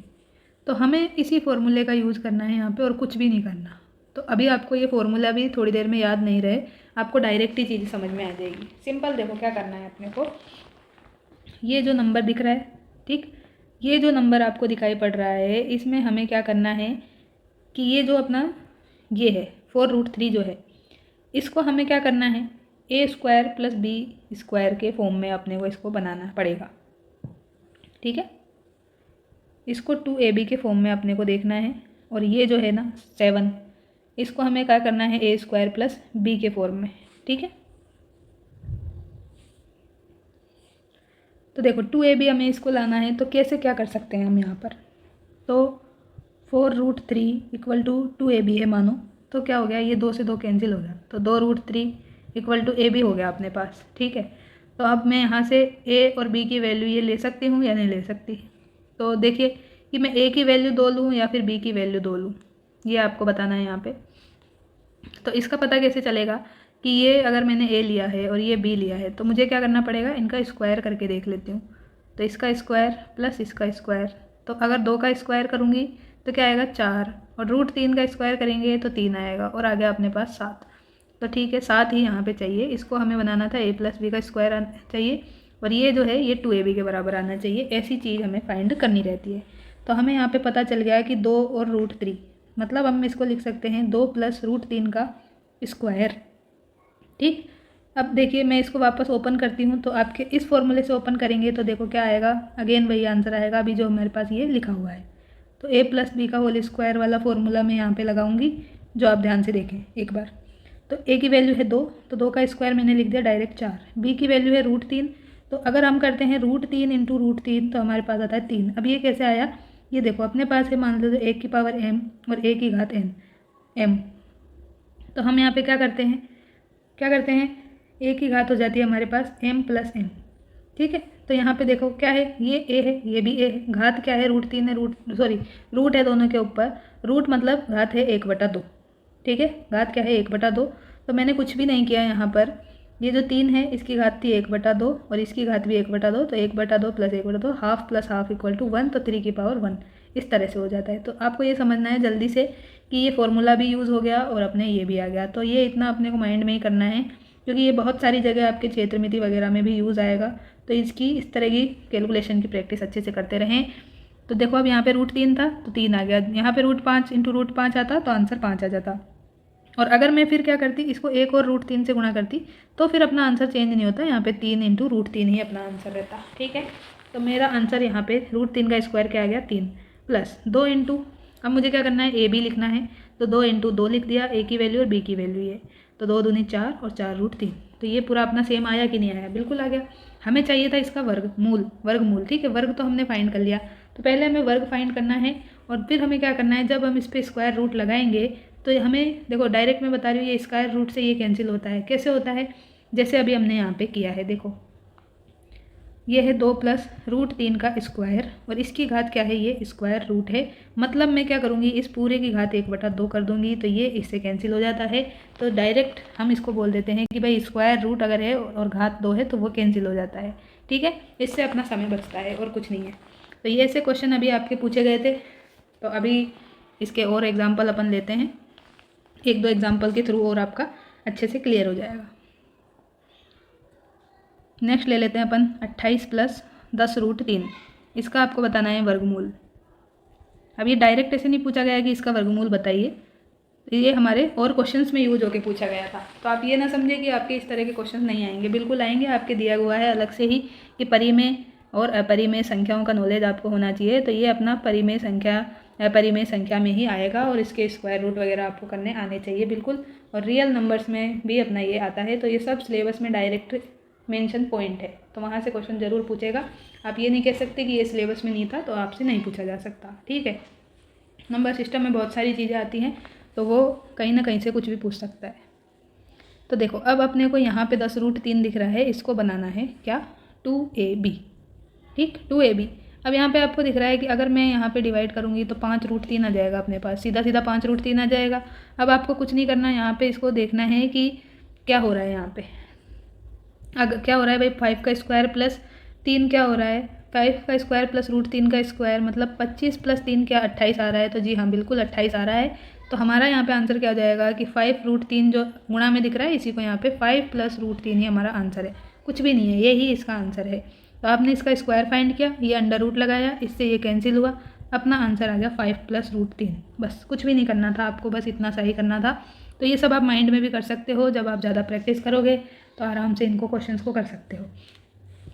तो हमें इसी फॉर्मूले का यूज़ करना है यहाँ पे, और कुछ भी नहीं करना। तो अभी आपको ये फॉर्मूला भी थोड़ी देर में याद नहीं रहे, आपको डायरेक्ट ही चीज़ समझ में आ जाएगी। सिंपल, देखो क्या करना है अपने को, ये जो नंबर दिख रहा है, ठीक, ये जो नंबर आपको दिखाई पड़ रहा है, इसमें हमें क्या करना है कि ये जो अपना ये है 4√3 जो है, इसको हमें क्या करना है, A² + B² के फॉर्म में अपने को इसको बनाना पड़ेगा, ठीक है। इसको 2AB के फॉर्म में अपने को देखना है, और ये जो है ना 7, इसको हमें क्या करना है, A² + B के फॉर्म में, ठीक है। तो देखो 2AB हमें इसको लाना है, तो कैसे क्या कर सकते हैं हम यहाँ पर, तो 4√3 = 2AB है मानो, तो क्या हो गया, ये 2 से 2 कैंसिल हो गया, तो 2√3 = AB हो गया अपने पास, ठीक है। तो अब मैं यहाँ से A और B की वैल्यू ये ले सकती हूँ या नहीं ले सकती, तो देखिए कि मैं A की वैल्यू 2 लूँ या फिर B की वैल्यू 2 लूँ, ये आपको बताना है यहाँ पे। तो इसका पता कैसे चलेगा कि ये अगर मैंने A लिया है और ये B लिया है, तो मुझे क्या करना पड़ेगा, इनका स्क्वायर करके देख लेती हूँ। तो इसका स्क्वायर प्लस इसका स्क्वायर, तो अगर 2 का स्क्वायर करूँगी तो क्या आएगा 4, और √3 का स्क्वायर करेंगे तो 3 आएगा, और आ गया अपने पास 7। तो ठीक है, 7 ही यहाँ पे चाहिए, इसको हमें बनाना था A + B का स्क्वायर चाहिए, और ये जो है ये 2AB के बराबर आना चाहिए। ऐसी चीज़ हमें फाइंड करनी रहती है। तो हमें यहाँ पे पता चल गया कि 2 और √3, मतलब हम इसको लिख सकते हैं 2 + √3 का स्क्वायर, ठीक। अब देखिए मैं इसको वापस ओपन करती हूँ, तो आपके इस फॉर्मूले से ओपन करेंगे तो देखो क्या आएगा, अगेन वही आंसर आएगा अभी जो हमारे पास ये लिखा हुआ है। तो A + B का होल स्क्वायर वाला फॉर्मूला मैं यहाँ पे लगाऊंगी, जो आप ध्यान से देखें एक बार। तो A की वैल्यू है 2, तो 2 का स्क्वायर मैंने लिख दिया डायरेक्ट 4। B की वैल्यू है √3, तो अगर हम करते हैं √3 × √3 तो हमारे पास आता है 3। अब ये कैसे आया, ये देखो अपने पास है मान लो 1 की पावर m और a की घात n m। तो हम यहाँ पे क्या करते हैं, a की घात हो जाती है हमारे पास m + n, ठीक है। तो यहाँ पे देखो क्या है, ये a है, ये भी a है, घात क्या है, √3 है, रूट है दोनों के ऊपर, रूट मतलब घात है 1/2, ठीक है। घात क्या है 1/2, तो मैंने कुछ भी नहीं किया यहाँ पर। ये जो 3 है इसकी घात थी 1/2 और इसकी घात भी 1/2, तो 1/2 + 1/2, half plus half equal to 1, तो 3 की पावर 1 इस तरह से हो जाता है। तो आपको ये समझना है जल्दी से कि ये फॉर्मूला भी यूज़ हो गया और अपने ये भी आ गया। तो ये इतना अपने को माइंड में ही करना है, क्योंकि ये बहुत सारी जगह आपके क्षेत्रमिति वगैरह में भी यूज़ आएगा। तो इसकी इस तरह की कैलकुलेशन की प्रैक्टिस अच्छे से करते रहें। तो देखो अब यहाँ पे √3 था तो 3 आ गया, यहाँ पे √5 × √5 आता तो आंसर 5 आ जाता। और अगर मैं फिर क्या करती, इसको 1 और √3 से गुणा करती तो फिर अपना आंसर चेंज नहीं होता, यहाँ पे 3 × √3 ही अपना आंसर रहता, ठीक है। तो मेरा आंसर यहाँ पे √3 का स्क्वायर क्या आ गया 3 प्लस 2 इंटू, अब मुझे क्या करना है ए बी लिखना है, तो 2 × 2 लिख दिया, ए की वैल्यू और बी की वैल्यू ये, तो 2 दूनी 4 और 4 √3। तो ये पूरा अपना सेम आया कि नहीं आया, बिल्कुल आ गया। हमें चाहिए था इसका वर्गमूल, ठीक है। वर्ग तो हमने फाइंड कर लिया, तो पहले हमें वर्ग फाइंड करना है और फिर हमें क्या करना है, जब हम इस पर स्क्वायर रूट लगाएंगे तो हमें देखो डायरेक्ट मैं बता रही हूँ ये स्क्वायर रूट से ये कैंसिल होता है। कैसे होता है, जैसे अभी हमने यहाँ पे किया है, देखो ये है 2 + √3 का स्क्वायर और इसकी घात क्या है, ये स्क्वायर रूट है। मतलब मैं क्या करूँगी, इस पूरे की घात 1/2 कर दूँगी, तो ये इससे कैंसिल हो जाता है। तो डायरेक्ट हम इसको बोल देते हैं कि भाई स्क्वायर रूट अगर है और घात 2 है तो वो कैंसिल हो जाता है, ठीक है। इससे अपना समय बचता है और कुछ नहीं है। तो ये ऐसे क्वेश्चन अभी आपके पूछे गए थे। तो अभी इसके और एग्जाम्पल अपन लेते हैं, 1-2 एग्जाम्पल के थ्रू और आपका अच्छे से क्लियर हो जाएगा। नेक्स्ट ले लेते हैं अपन 28 + 10√3, इसका आपको बताना है वर्गमूल। अब ये डायरेक्ट ऐसे नहीं पूछा गया कि इसका वर्गमूल बताइए, ये हमारे और क्वेश्चंस में यूज होके पूछा गया था। तो आप ये ना समझे कि आपके इस तरह के क्वेश्चन नहीं आएंगे, बिल्कुल आएंगे, आपके दिया हुआ है अलग से ही कि परिमेय और अपरिमेय संख्याओं का नॉलेज आपको होना चाहिए। तो ये अपना परिमेय संख्या अपरिमेय संख्या में ही आएगा और इसके स्क्वायर रूट वगैरह आपको करने आने चाहिए बिल्कुल, और रियल नंबर्स में भी अपना ये आता है। तो ये सब सिलेबस में डायरेक्ट मेंशन पॉइंट है, तो वहाँ से क्वेश्चन ज़रूर पूछेगा। आप ये नहीं कह सकते कि ये सिलेबस में नहीं था तो आपसे नहीं पूछा जा सकता, ठीक है। नंबर सिस्टम में बहुत सारी चीज़ें आती हैं, तो वो कहीं ना कहीं से कुछ भी पूछ सकता है। तो देखो अब अपने को यहाँ पे 10√3 दिख रहा है, इसको बनाना है क्या 2ab, ठीक 2ab। अब यहाँ पे आपको दिख रहा है कि अगर मैं यहाँ पे डिवाइड करूँगी तो 5√3 आ जाएगा अपने पास, सीधा सीधा 5√3 आ जाएगा। अब आपको कुछ नहीं करना, यहाँ पे इसको देखना है कि क्या हो रहा है यहाँ पे। अगर क्या हो रहा है भाई 5 का स्क्वायर प्लस 3 क्या हो रहा है 5 का स्क्वायर प्लस √3 का स्क्वायर, मतलब 25 + 3 क्या 28 आ रहा है। तो जी हाँ बिल्कुल 28 आ रहा है। तो हमारा यहाँ पे आंसर क्या हो जाएगा कि 5√3 जो गुणा में दिख रहा है इसी को यहाँ पे 5 + √3 ही हमारा आंसर है, कुछ भी नहीं है, ये ही इसका आंसर है। तो आपने इसका स्क्वायर फाइंड किया, ये अंडर रूट लगाया, इससे ये कैंसिल हुआ, अपना आंसर आ गया 5 + √3। बस कुछ भी नहीं करना था आपको, बस इतना सा ही करना था। तो ये सब आप माइंड में भी कर सकते हो, जब आप ज़्यादा प्रैक्टिस करोगे तो आराम से इनको क्वेश्चंस को कर सकते हो।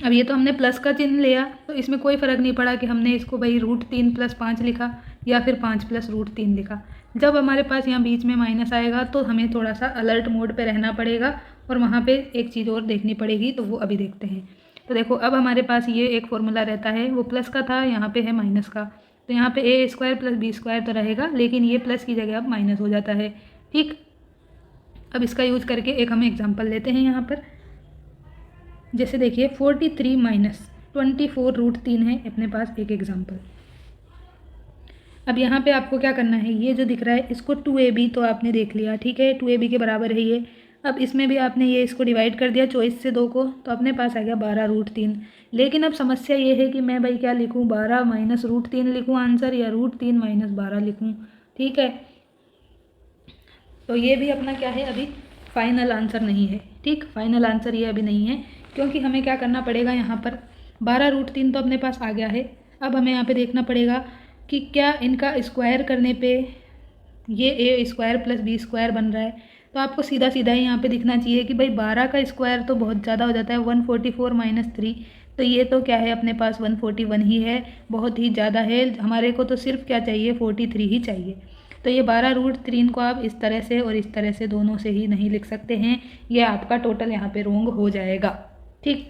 अब ये तो हमने प्लस का चिन्ह लिया, तो इसमें कोई फ़र्क नहीं पड़ा कि हमने इसको भाई √3 + 5 लिखा या फिर 5 + √3 लिखा। जब हमारे पास यहाँ बीच में माइनस आएगा तो हमें थोड़ा सा अलर्ट मोड पे रहना पड़ेगा और वहाँ पे एक चीज़ और देखनी पड़ेगी, तो वो अभी देखते हैं। तो देखो अब हमारे पास ये एक फॉर्मूला रहता है, वो प्लस का था, यहाँ पे है माइनस का। तो यहाँ पे a² + b² तो रहेगा, लेकिन ये प्लस की जगह अब माइनस हो जाता है, ठीक। अब इसका यूज करके एक हम एग्जाम्पल लेते हैं यहाँ पर। जैसे देखिए 43 - 24√3 है अपने पास एक एग्जाम्पल। अब यहाँ पे आपको क्या करना है, ये जो दिख रहा है इसको 2ab तो आपने देख लिया, ठीक है 2ab के बराबर है ये। अब इसमें भी आपने ये इसको डिवाइड कर दिया 24 से 2 को, तो अपने पास आ गया 12√3। लेकिन अब समस्या ये है कि मैं भाई क्या लिखूँ, 12 - √3 लिखूँ आंसर या √3 - 12 लिखूँ, ठीक है। तो ये भी अपना क्या है, अभी फाइनल आंसर नहीं है, ठीक, फाइनल आंसर ये अभी नहीं है, क्योंकि हमें क्या करना पड़ेगा यहाँ पर 12√3 तो अपने पास आ गया है। अब हमें यहाँ पे देखना पड़ेगा कि क्या इनका स्क्वायर करने पे ये a² + b² बन रहा है। तो आपको सीधा सीधा ही यहाँ पे दिखना चाहिए कि भाई 12 का स्क्वायर तो बहुत ज़्यादा हो जाता है, 144 - 3, तो ये तो क्या है अपने पास 141 ही है, बहुत ही ज़्यादा है। हमारे को तो सिर्फ क्या चाहिए 43 ही चाहिए। तो ये 12√3 को आप इस तरह से और इस तरह से दोनों से ही नहीं लिख सकते हैं, ये आपका टोटल यहाँ पे रोंग हो जाएगा, ठीक।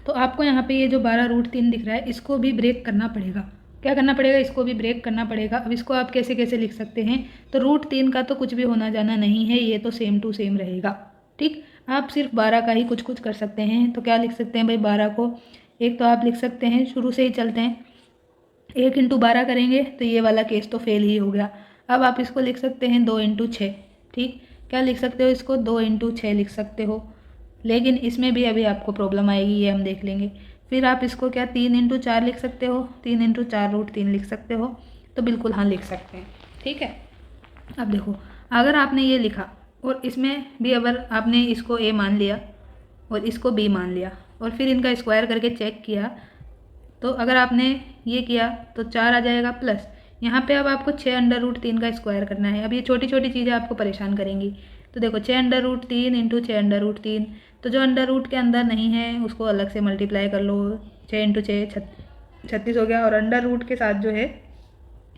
तो आपको यहाँ पे ये जो 12√3 दिख रहा है इसको भी ब्रेक करना पड़ेगा। क्या करना पड़ेगा, इसको भी ब्रेक करना पड़ेगा। अब इसको आप कैसे कैसे लिख सकते हैं, तो √3 का तो कुछ भी होना जाना नहीं है, ये तो सेम टू सेम रहेगा, ठीक। आप सिर्फ 12 का ही कुछ कुछ कर सकते हैं। तो क्या लिख सकते हैं भाई 12 को, एक तो आप लिख सकते हैं, शुरू से ही चलते हैं, 1 × 12 करेंगे तो ये वाला केस तो फेल ही हो गया। अब आप इसको लिख सकते हैं 2 × 6, ठीक। क्या लिख सकते हो इसको, 2 × 6 लिख सकते हो, लेकिन इसमें भी अभी आपको प्रॉब्लम आएगी, ये हम देख लेंगे। फिर आप इसको क्या 3 × 4 लिख सकते हो, 3 × 4 √3 लिख सकते हो, तो बिल्कुल हाँ लिख सकते हैं, ठीक है। अब देखो अगर आपने ये लिखा और इसमें भी अगर आपने इसको a मान लिया और इसको b मान लिया और फिर इनका स्क्वायर करके चेक किया, तो अगर आपने ये किया तो 4 आ जाएगा प्लस, यहाँ पे अब आपको 6 √3 का स्क्वायर करना है। अब ये छोटी छोटी चीज़ें आपको परेशान करेंगी। तो देखो 6 √3 × 6 √3, तो जो अंडर रूट के अंदर नहीं है उसको अलग से मल्टीप्लाई कर लो, 6 × 6 36 हो गया, और अंडर रूट के साथ जो है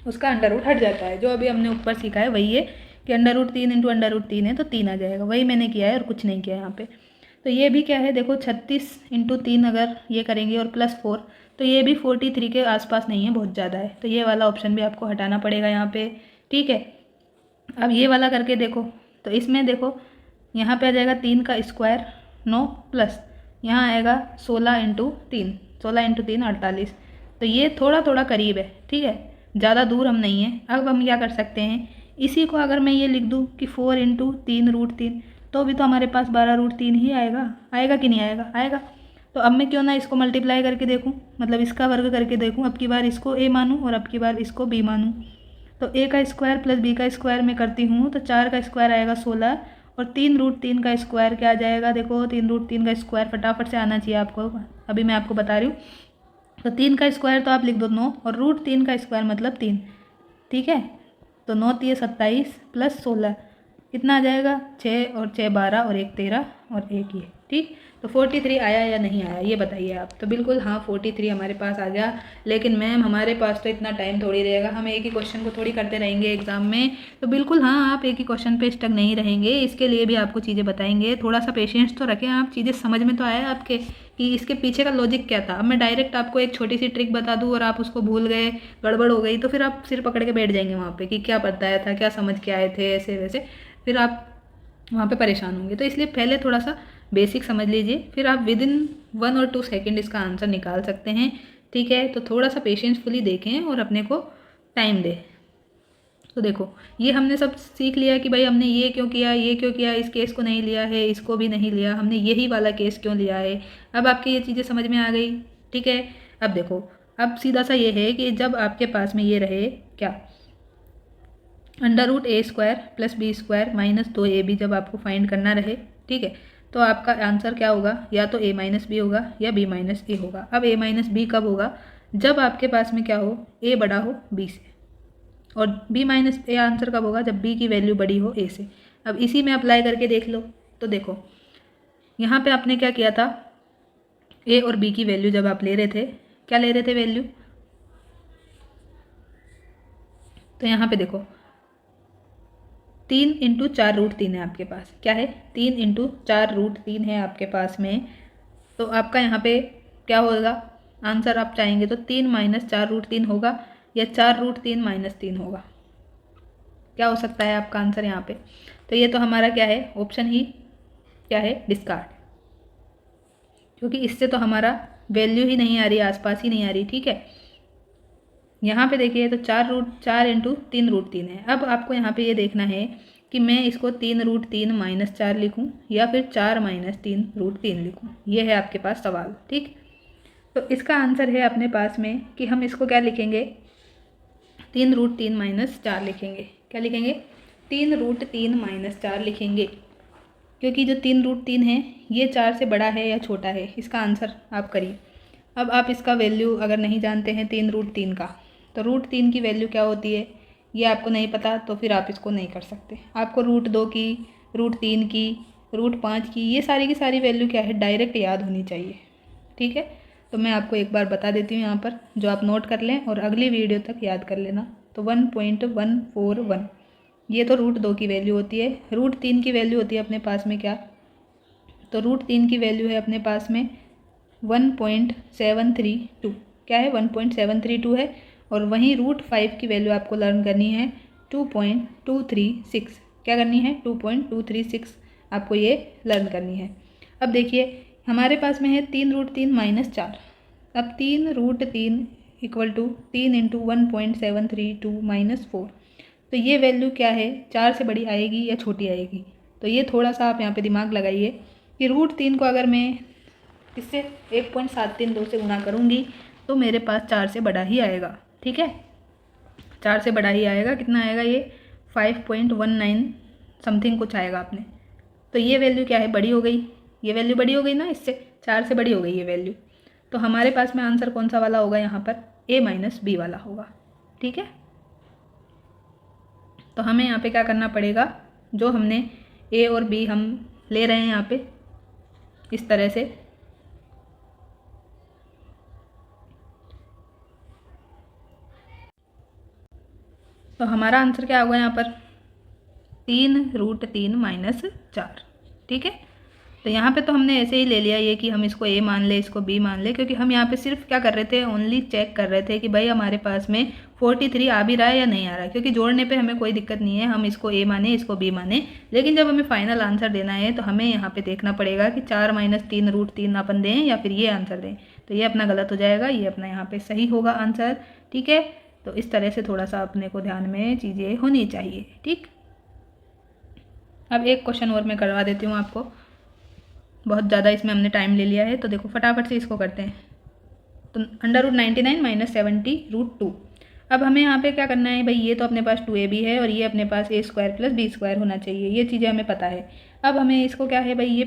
उसका अंडर रूट हट जाता है। जो अभी हमने ऊपर सीखा है वही है कि √3 × √3 है तो 3 आ जाएगा, वही मैंने किया है और कुछ नहीं किया यहाँ पे। तो ये भी क्या है, देखो 36 × 3 अगर ये करेंगे और +4, तो ये भी 43 के आसपास नहीं है, बहुत ज़्यादा है। तो ये वाला ऑप्शन भी आपको हटाना पड़ेगा यहाँ पे, ठीक है। अब ये वाला करके देखो, तो इसमें देखो यहाँ पे आ जाएगा 3 का स्क्वायर 9 प्लस यहाँ आएगा 16 × 3, 16 × 3 48। तो ये थोड़ा थोड़ा करीब है, ठीक है, ज़्यादा दूर हम नहीं है। अब हम क्या कर सकते हैं, इसी को अगर मैं ये लिख दूँ कि 4 × 3 √3, तो भी तो हमारे पास 12√3 ही आएगा, आएगा कि नहीं आएगा, आएगा। तो अब मैं क्यों ना इसको मल्टीप्लाई करके देखूँ, मतलब इसका वर्ग करके देखूँ, अब की बार इसको a मानूँ और अब की बार इसको b मानूँ। तो a का स्क्वायर प्लस b का स्क्वायर मैं करती हूँ, तो 4 का स्क्वायर आएगा 16 और 3√3 का स्क्वायर क्या आ जाएगा, देखो 3√3 का स्क्वायर फटाफट से आना चाहिए आपको, अभी मैं आपको बता रही हूँ। तो 3 का स्क्वायर तो आप लिख दो 9, और रूट 3 का स्क्वायर मतलब 3। ठीक है, तो 9 3 27 प्लस 16 कितना आ जाएगा, 6 और 6 12 और 1 13 और 1 ये। ठीक, तो 43 आया या नहीं आया ये बताइए आप। तो बिल्कुल हाँ 43 हमारे पास आ गया। लेकिन मैम हमारे पास तो इतना टाइम थोड़ी रहेगा, हम एक ही क्वेश्चन को थोड़ी करते रहेंगे एग्जाम में। तो बिल्कुल हाँ, आप एक ही क्वेश्चन पे स्टक नहीं रहेंगे, इसके लिए भी आपको चीज़ें बताएंगे। थोड़ा सा पेशेंस तो रखें आप, चीज़ें समझ में तो आए आपके कि इसके पीछे का लॉजिक क्या था। अब मैं डायरेक्ट आपको एक छोटी सी ट्रिक बता दूँ और आप उसको भूल गए, गड़बड़ हो गई, तो फिर आप सिर पकड़ के बैठ जाएंगे वहाँ पे कि क्या बताया था, क्या समझ के आए थे, ऐसे वैसे, फिर आप वहाँ पे परेशान होंगे। तो इसलिए पहले थोड़ा सा बेसिक समझ लीजिए, फिर आप विद इन 1 और 2 सेकेंड इसका आंसर निकाल सकते हैं। ठीक है, तो थोड़ा सा पेशेंसफुली देखें और अपने को टाइम दें। तो देखो, ये हमने सब सीख लिया कि भाई हमने ये क्यों किया, ये क्यों किया, इस केस को नहीं लिया है, इसको भी नहीं लिया, हमने यही वाला केस क्यों लिया है। अब आपकी ये चीज़ें समझ में आ गई। ठीक है, अब देखो, अब सीधा सा ये है कि जब आपके पास में ये रहे क्या, √a² + b² - 2ab जब आपको फाइंड करना रहे, ठीक है, तो आपका आंसर क्या होगा, या तो a - b होगा या b - a होगा। अब a - b कब होगा, जब आपके पास में क्या हो, a बड़ा हो b से, और b - a आंसर कब होगा, जब b की वैल्यू बड़ी हो a से। अब इसी में अप्लाई करके देख लो। तो देखो यहाँ पे आपने क्या किया था, a और b की वैल्यू जब आप ले रहे थे, क्या ले रहे थे वैल्यू, तो यहाँ पे देखो 3 × 4√3 है आपके पास, क्या है, 3 × 4√3 है आपके पास में। तो आपका यहाँ पे क्या होगा आंसर, आप चाहेंगे तो 3 - 4√3 होगा या 4√3 - 3 होगा। क्या हो सकता है आपका आंसर यहाँ पे, तो ये तो हमारा क्या है, ऑप्शन ही क्या है, डिस्कार्ड, क्योंकि इससे तो हमारा वैल्यू ही नहीं आ रही, आसपास ही नहीं आ रही। ठीक है, यहाँ पे देखिए तो 4 × 3√3 है। अब आपको यहाँ पे ये देखना है कि मैं इसको 3√3 - 4 लिखूँ या फिर 4 - 3√3 लिखूँ, ये है आपके पास सवाल। ठीक, तो इसका आंसर है अपने पास में कि हम इसको क्या लिखेंगे, 3√3 - 4 लिखेंगे। क्या लिखेंगे, 3√3 - 4 लिखेंगे, क्योंकि जो 3√3 है ये 4 से बड़ा है या छोटा है, इसका आंसर आप करिए। अब आप इसका वैल्यू अगर नहीं जानते हैं 3√3 का, तो √3 की वैल्यू क्या होती है ये आपको नहीं पता, तो फिर आप इसको नहीं कर सकते। आपको √2 की, √3 की, √5 की, ये सारी की सारी वैल्यू क्या है, डायरेक्ट याद होनी चाहिए। ठीक है, तो मैं आपको एक बार बता देती हूँ यहाँ पर, जो आप नोट कर लें और अगली वीडियो तक याद कर लेना। तो 1.141 ये तो √2 की वैल्यू होती है। √3 की वैल्यू होती है अपने पास में क्या, तो √3 की वैल्यू है अपने पास में 1.732, क्या है, 1.732 है। और वहीं √5 की वैल्यू आपको लर्न करनी है 2.236, क्या करनी है, 2.236 आपको ये लर्न करनी है। अब देखिए हमारे पास में है 3√3 - 4। अब 3√3 = 3 × 1.732 - 4, तो ये वैल्यू क्या है, 4 से बड़ी आएगी या छोटी आएगी। तो ये थोड़ा सा आप यहाँ पे दिमाग लगाइए कि √3 को अगर मैं इससे 1.732 से गुना करूँगी तो मेरे पास 4 से बड़ा ही आएगा। ठीक है, 4 से बड़ा ही आएगा, कितना आएगा ये 5.19 समथिंग कुछ आएगा अपने। तो ये वैल्यू क्या है, बड़ी हो गई, ये वैल्यू बड़ी हो गई ना, इससे 4 से बड़ी हो गई ये वैल्यू। तो हमारे पास में आंसर कौन सा वाला होगा यहाँ पर, a - b वाला होगा। ठीक है, तो हमें यहाँ पे क्या करना पड़ेगा, जो हमने a और b हम ले रहे हैं यहाँ पे इस तरह से, तो हमारा आंसर क्या होगा यहाँ पर 3√3 - 4। ठीक है, तो यहाँ पे तो हमने ऐसे ही ले लिया ये कि हम इसको a मान ले, इसको b मान ले, क्योंकि हम यहाँ पे सिर्फ क्या कर रहे थे, ओनली चेक कर रहे थे कि भाई हमारे पास में 43 आ भी रहा है या नहीं आ रहा है। क्योंकि जोड़ने पे हमें कोई दिक्कत नहीं है, हम इसको a माने, इसको b माने, लेकिन जब हमें फाइनल आंसर देना है तो हमें यहाँ पे देखना पड़ेगा कि 4 - 3√3 अपन दें या फिर ये आंसर दें। तो ये अपना गलत हो जाएगा, ये अपना यहाँ पे सही होगा आंसर। ठीक है, तो इस तरह से थोड़ा सा अपने को ध्यान में चीज़ें होनी चाहिए। ठीक, अब एक क्वेश्चन और मैं करवा देती हूँ आपको, बहुत ज़्यादा इसमें हमने टाइम ले लिया है, तो देखो फटाफट से इसको करते हैं। तो √99 - 70√2। अब हमें यहाँ पे क्या करना है भाई, ये तो अपने पास 2ab है और ये अपने पास a² + b² होना चाहिए, ये चीज़ें हमें पता है। अब हमें इसको क्या है भाई, ये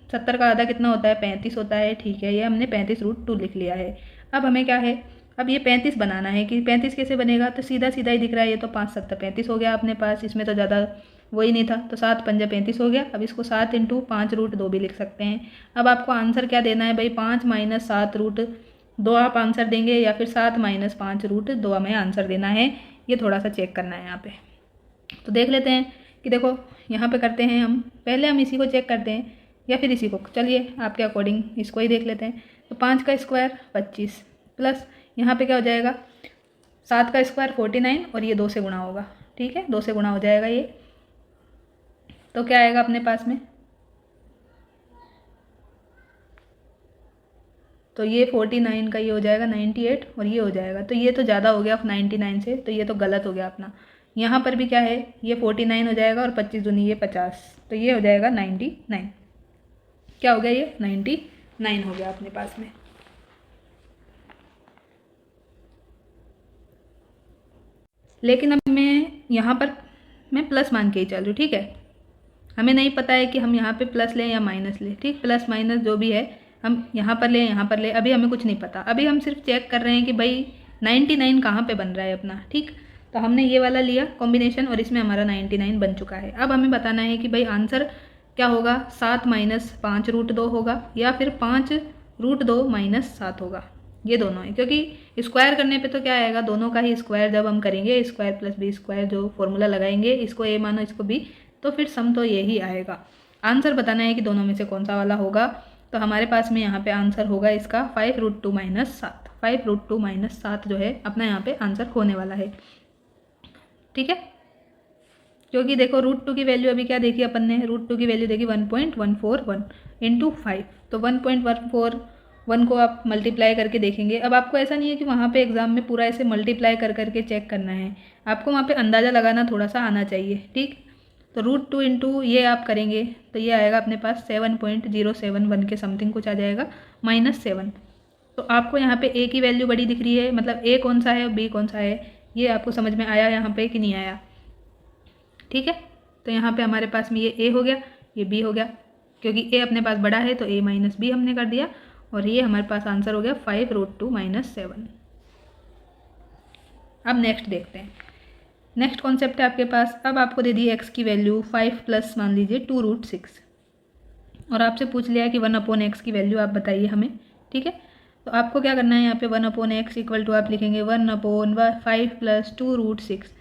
70 का आधा कितना होता है, 35 होता है। ठीक है, ये हमने 35√2 लिख लिया है। अब हमें क्या है, अब ये 35 बनाना है कि 35 कैसे बनेगा, तो सीधा सीधा ही दिख रहा है ये, तो 5 7 35 हो गया अपने पास, इसमें तो ज़्यादा वही नहीं था, तो 7 पंजा 35 हो गया। अब इसको 7 इंटू 5√2 भी लिख सकते हैं। अब आपको आंसर क्या देना है भाई, 5 माइनस 7√2 आप आंसर देंगे, या फिर 7 माइनस 5√2 हमें आंसर देना है। ये थोड़ा सा चेक करना है यहाँ पे। तो देख लेते हैं कि देखो यहाँ पे करते हैं हम, पहले हम इसी को चेक करते हैं या फिर इसी को, चलिए आपके अकॉर्डिंग इसको ही देख लेते हैं। तो 5 का स्क्वायर 25 प्लस यहाँ पे क्या हो जाएगा, 7 का स्क्वायर 49 और ये 2 से गुणा होगा, ठीक है 2 से गुणा हो जाएगा ये। तो क्या आएगा अपने पास में, तो ये 49 का ये हो जाएगा 98 और ये हो जाएगा, तो ये तो ज़्यादा हो गया 99 से, तो ये तो गलत हो गया अपना। यहाँ पर भी क्या है, ये 49 हो जाएगा और 25 दूनी ये 50, तो ये हो जाएगा 99। क्या हो गया, ये 99 हो गया अपने पास में। लेकिन अब मैं यहाँ पर मैं प्लस मान के ही चल रही हूँ, ठीक है। हमें नहीं पता है कि हम यहाँ पे प्लस लें या माइनस लें, ठीक, प्लस माइनस जो भी है हम यहाँ पर लें यहाँ पर लें, अभी हमें कुछ नहीं पता। अभी हम सिर्फ चेक कर रहे हैं कि भाई 99 कहाँ पे बन रहा है अपना, ठीक। तो हमने ये वाला लिया कॉम्बिनेशन और इसमें हमारा 99 बन चुका है। अब हमें बताना है कि भाई आंसर क्या होगा, 7 माइनस 5√2 होगा या फिर 5√2 माइनस 7 होगा, ये दोनों है। क्योंकि स्क्वायर करने पे तो क्या आएगा, दोनों का ही स्क्वायर जब हम करेंगे, स्क्वायर प्लस बी स्क्वायर जो फॉर्मूला लगाएंगे, इसको ए मानो इसको बी, तो फिर सम तो यही आएगा। आंसर बताना है कि दोनों में से कौन सा वाला होगा। तो हमारे पास में यहाँ पे आंसर होगा इसका 5√2 माइनस 7, 5√2 माइनस 7 जो है अपना यहाँ पे आंसर होने वाला है, ठीक है। क्योंकि देखो √2 की वैल्यू अभी क्या देखी अपन ने, √2 की वैल्यू देखी 1.141 इंटू 5, तो 1.141 को आप मल्टीप्लाई करके देखेंगे। अब आपको ऐसा नहीं है कि वहाँ पे एग्जाम में पूरा ऐसे मल्टीप्लाई कर करके चेक करना है, आपको वहाँ पे अंदाज़ा लगाना थोड़ा सा आना चाहिए, ठीक। तो √2 इंटू ये आप करेंगे तो ये आएगा अपने पास 7.071 के समथिंग कुछ आ जाएगा, -7। तो आपको यहाँ पे ए की वैल्यू बड़ी दिख रही है, मतलब ए कौन सा है और बी कौन सा है, ये आपको समझ में आया यहाँ पे कि नहीं आया, ठीक है। तो यहाँ पे हमारे पास में ये ए हो गया, ये बी हो गया, क्योंकि ए अपने पास बड़ा है तो ए माइनस बी हमने कर दिया, और ये हमारे पास आंसर हो गया 5√2 माइनस 7। अब नेक्स्ट देखते हैं, नेक्स्ट कॉन्सेप्ट है आपके पास। अब आपको दे दी एक्स की वैल्यू 5 प्लस मान लीजिए 2√6, और आपसे पूछ लिया है कि 1/x की वैल्यू आप बताइए हमें, ठीक है। तो आपको क्या करना है, यहाँ पे 1/x इक्वल टू आप लिखेंगे 1/5 प्लस 2√6।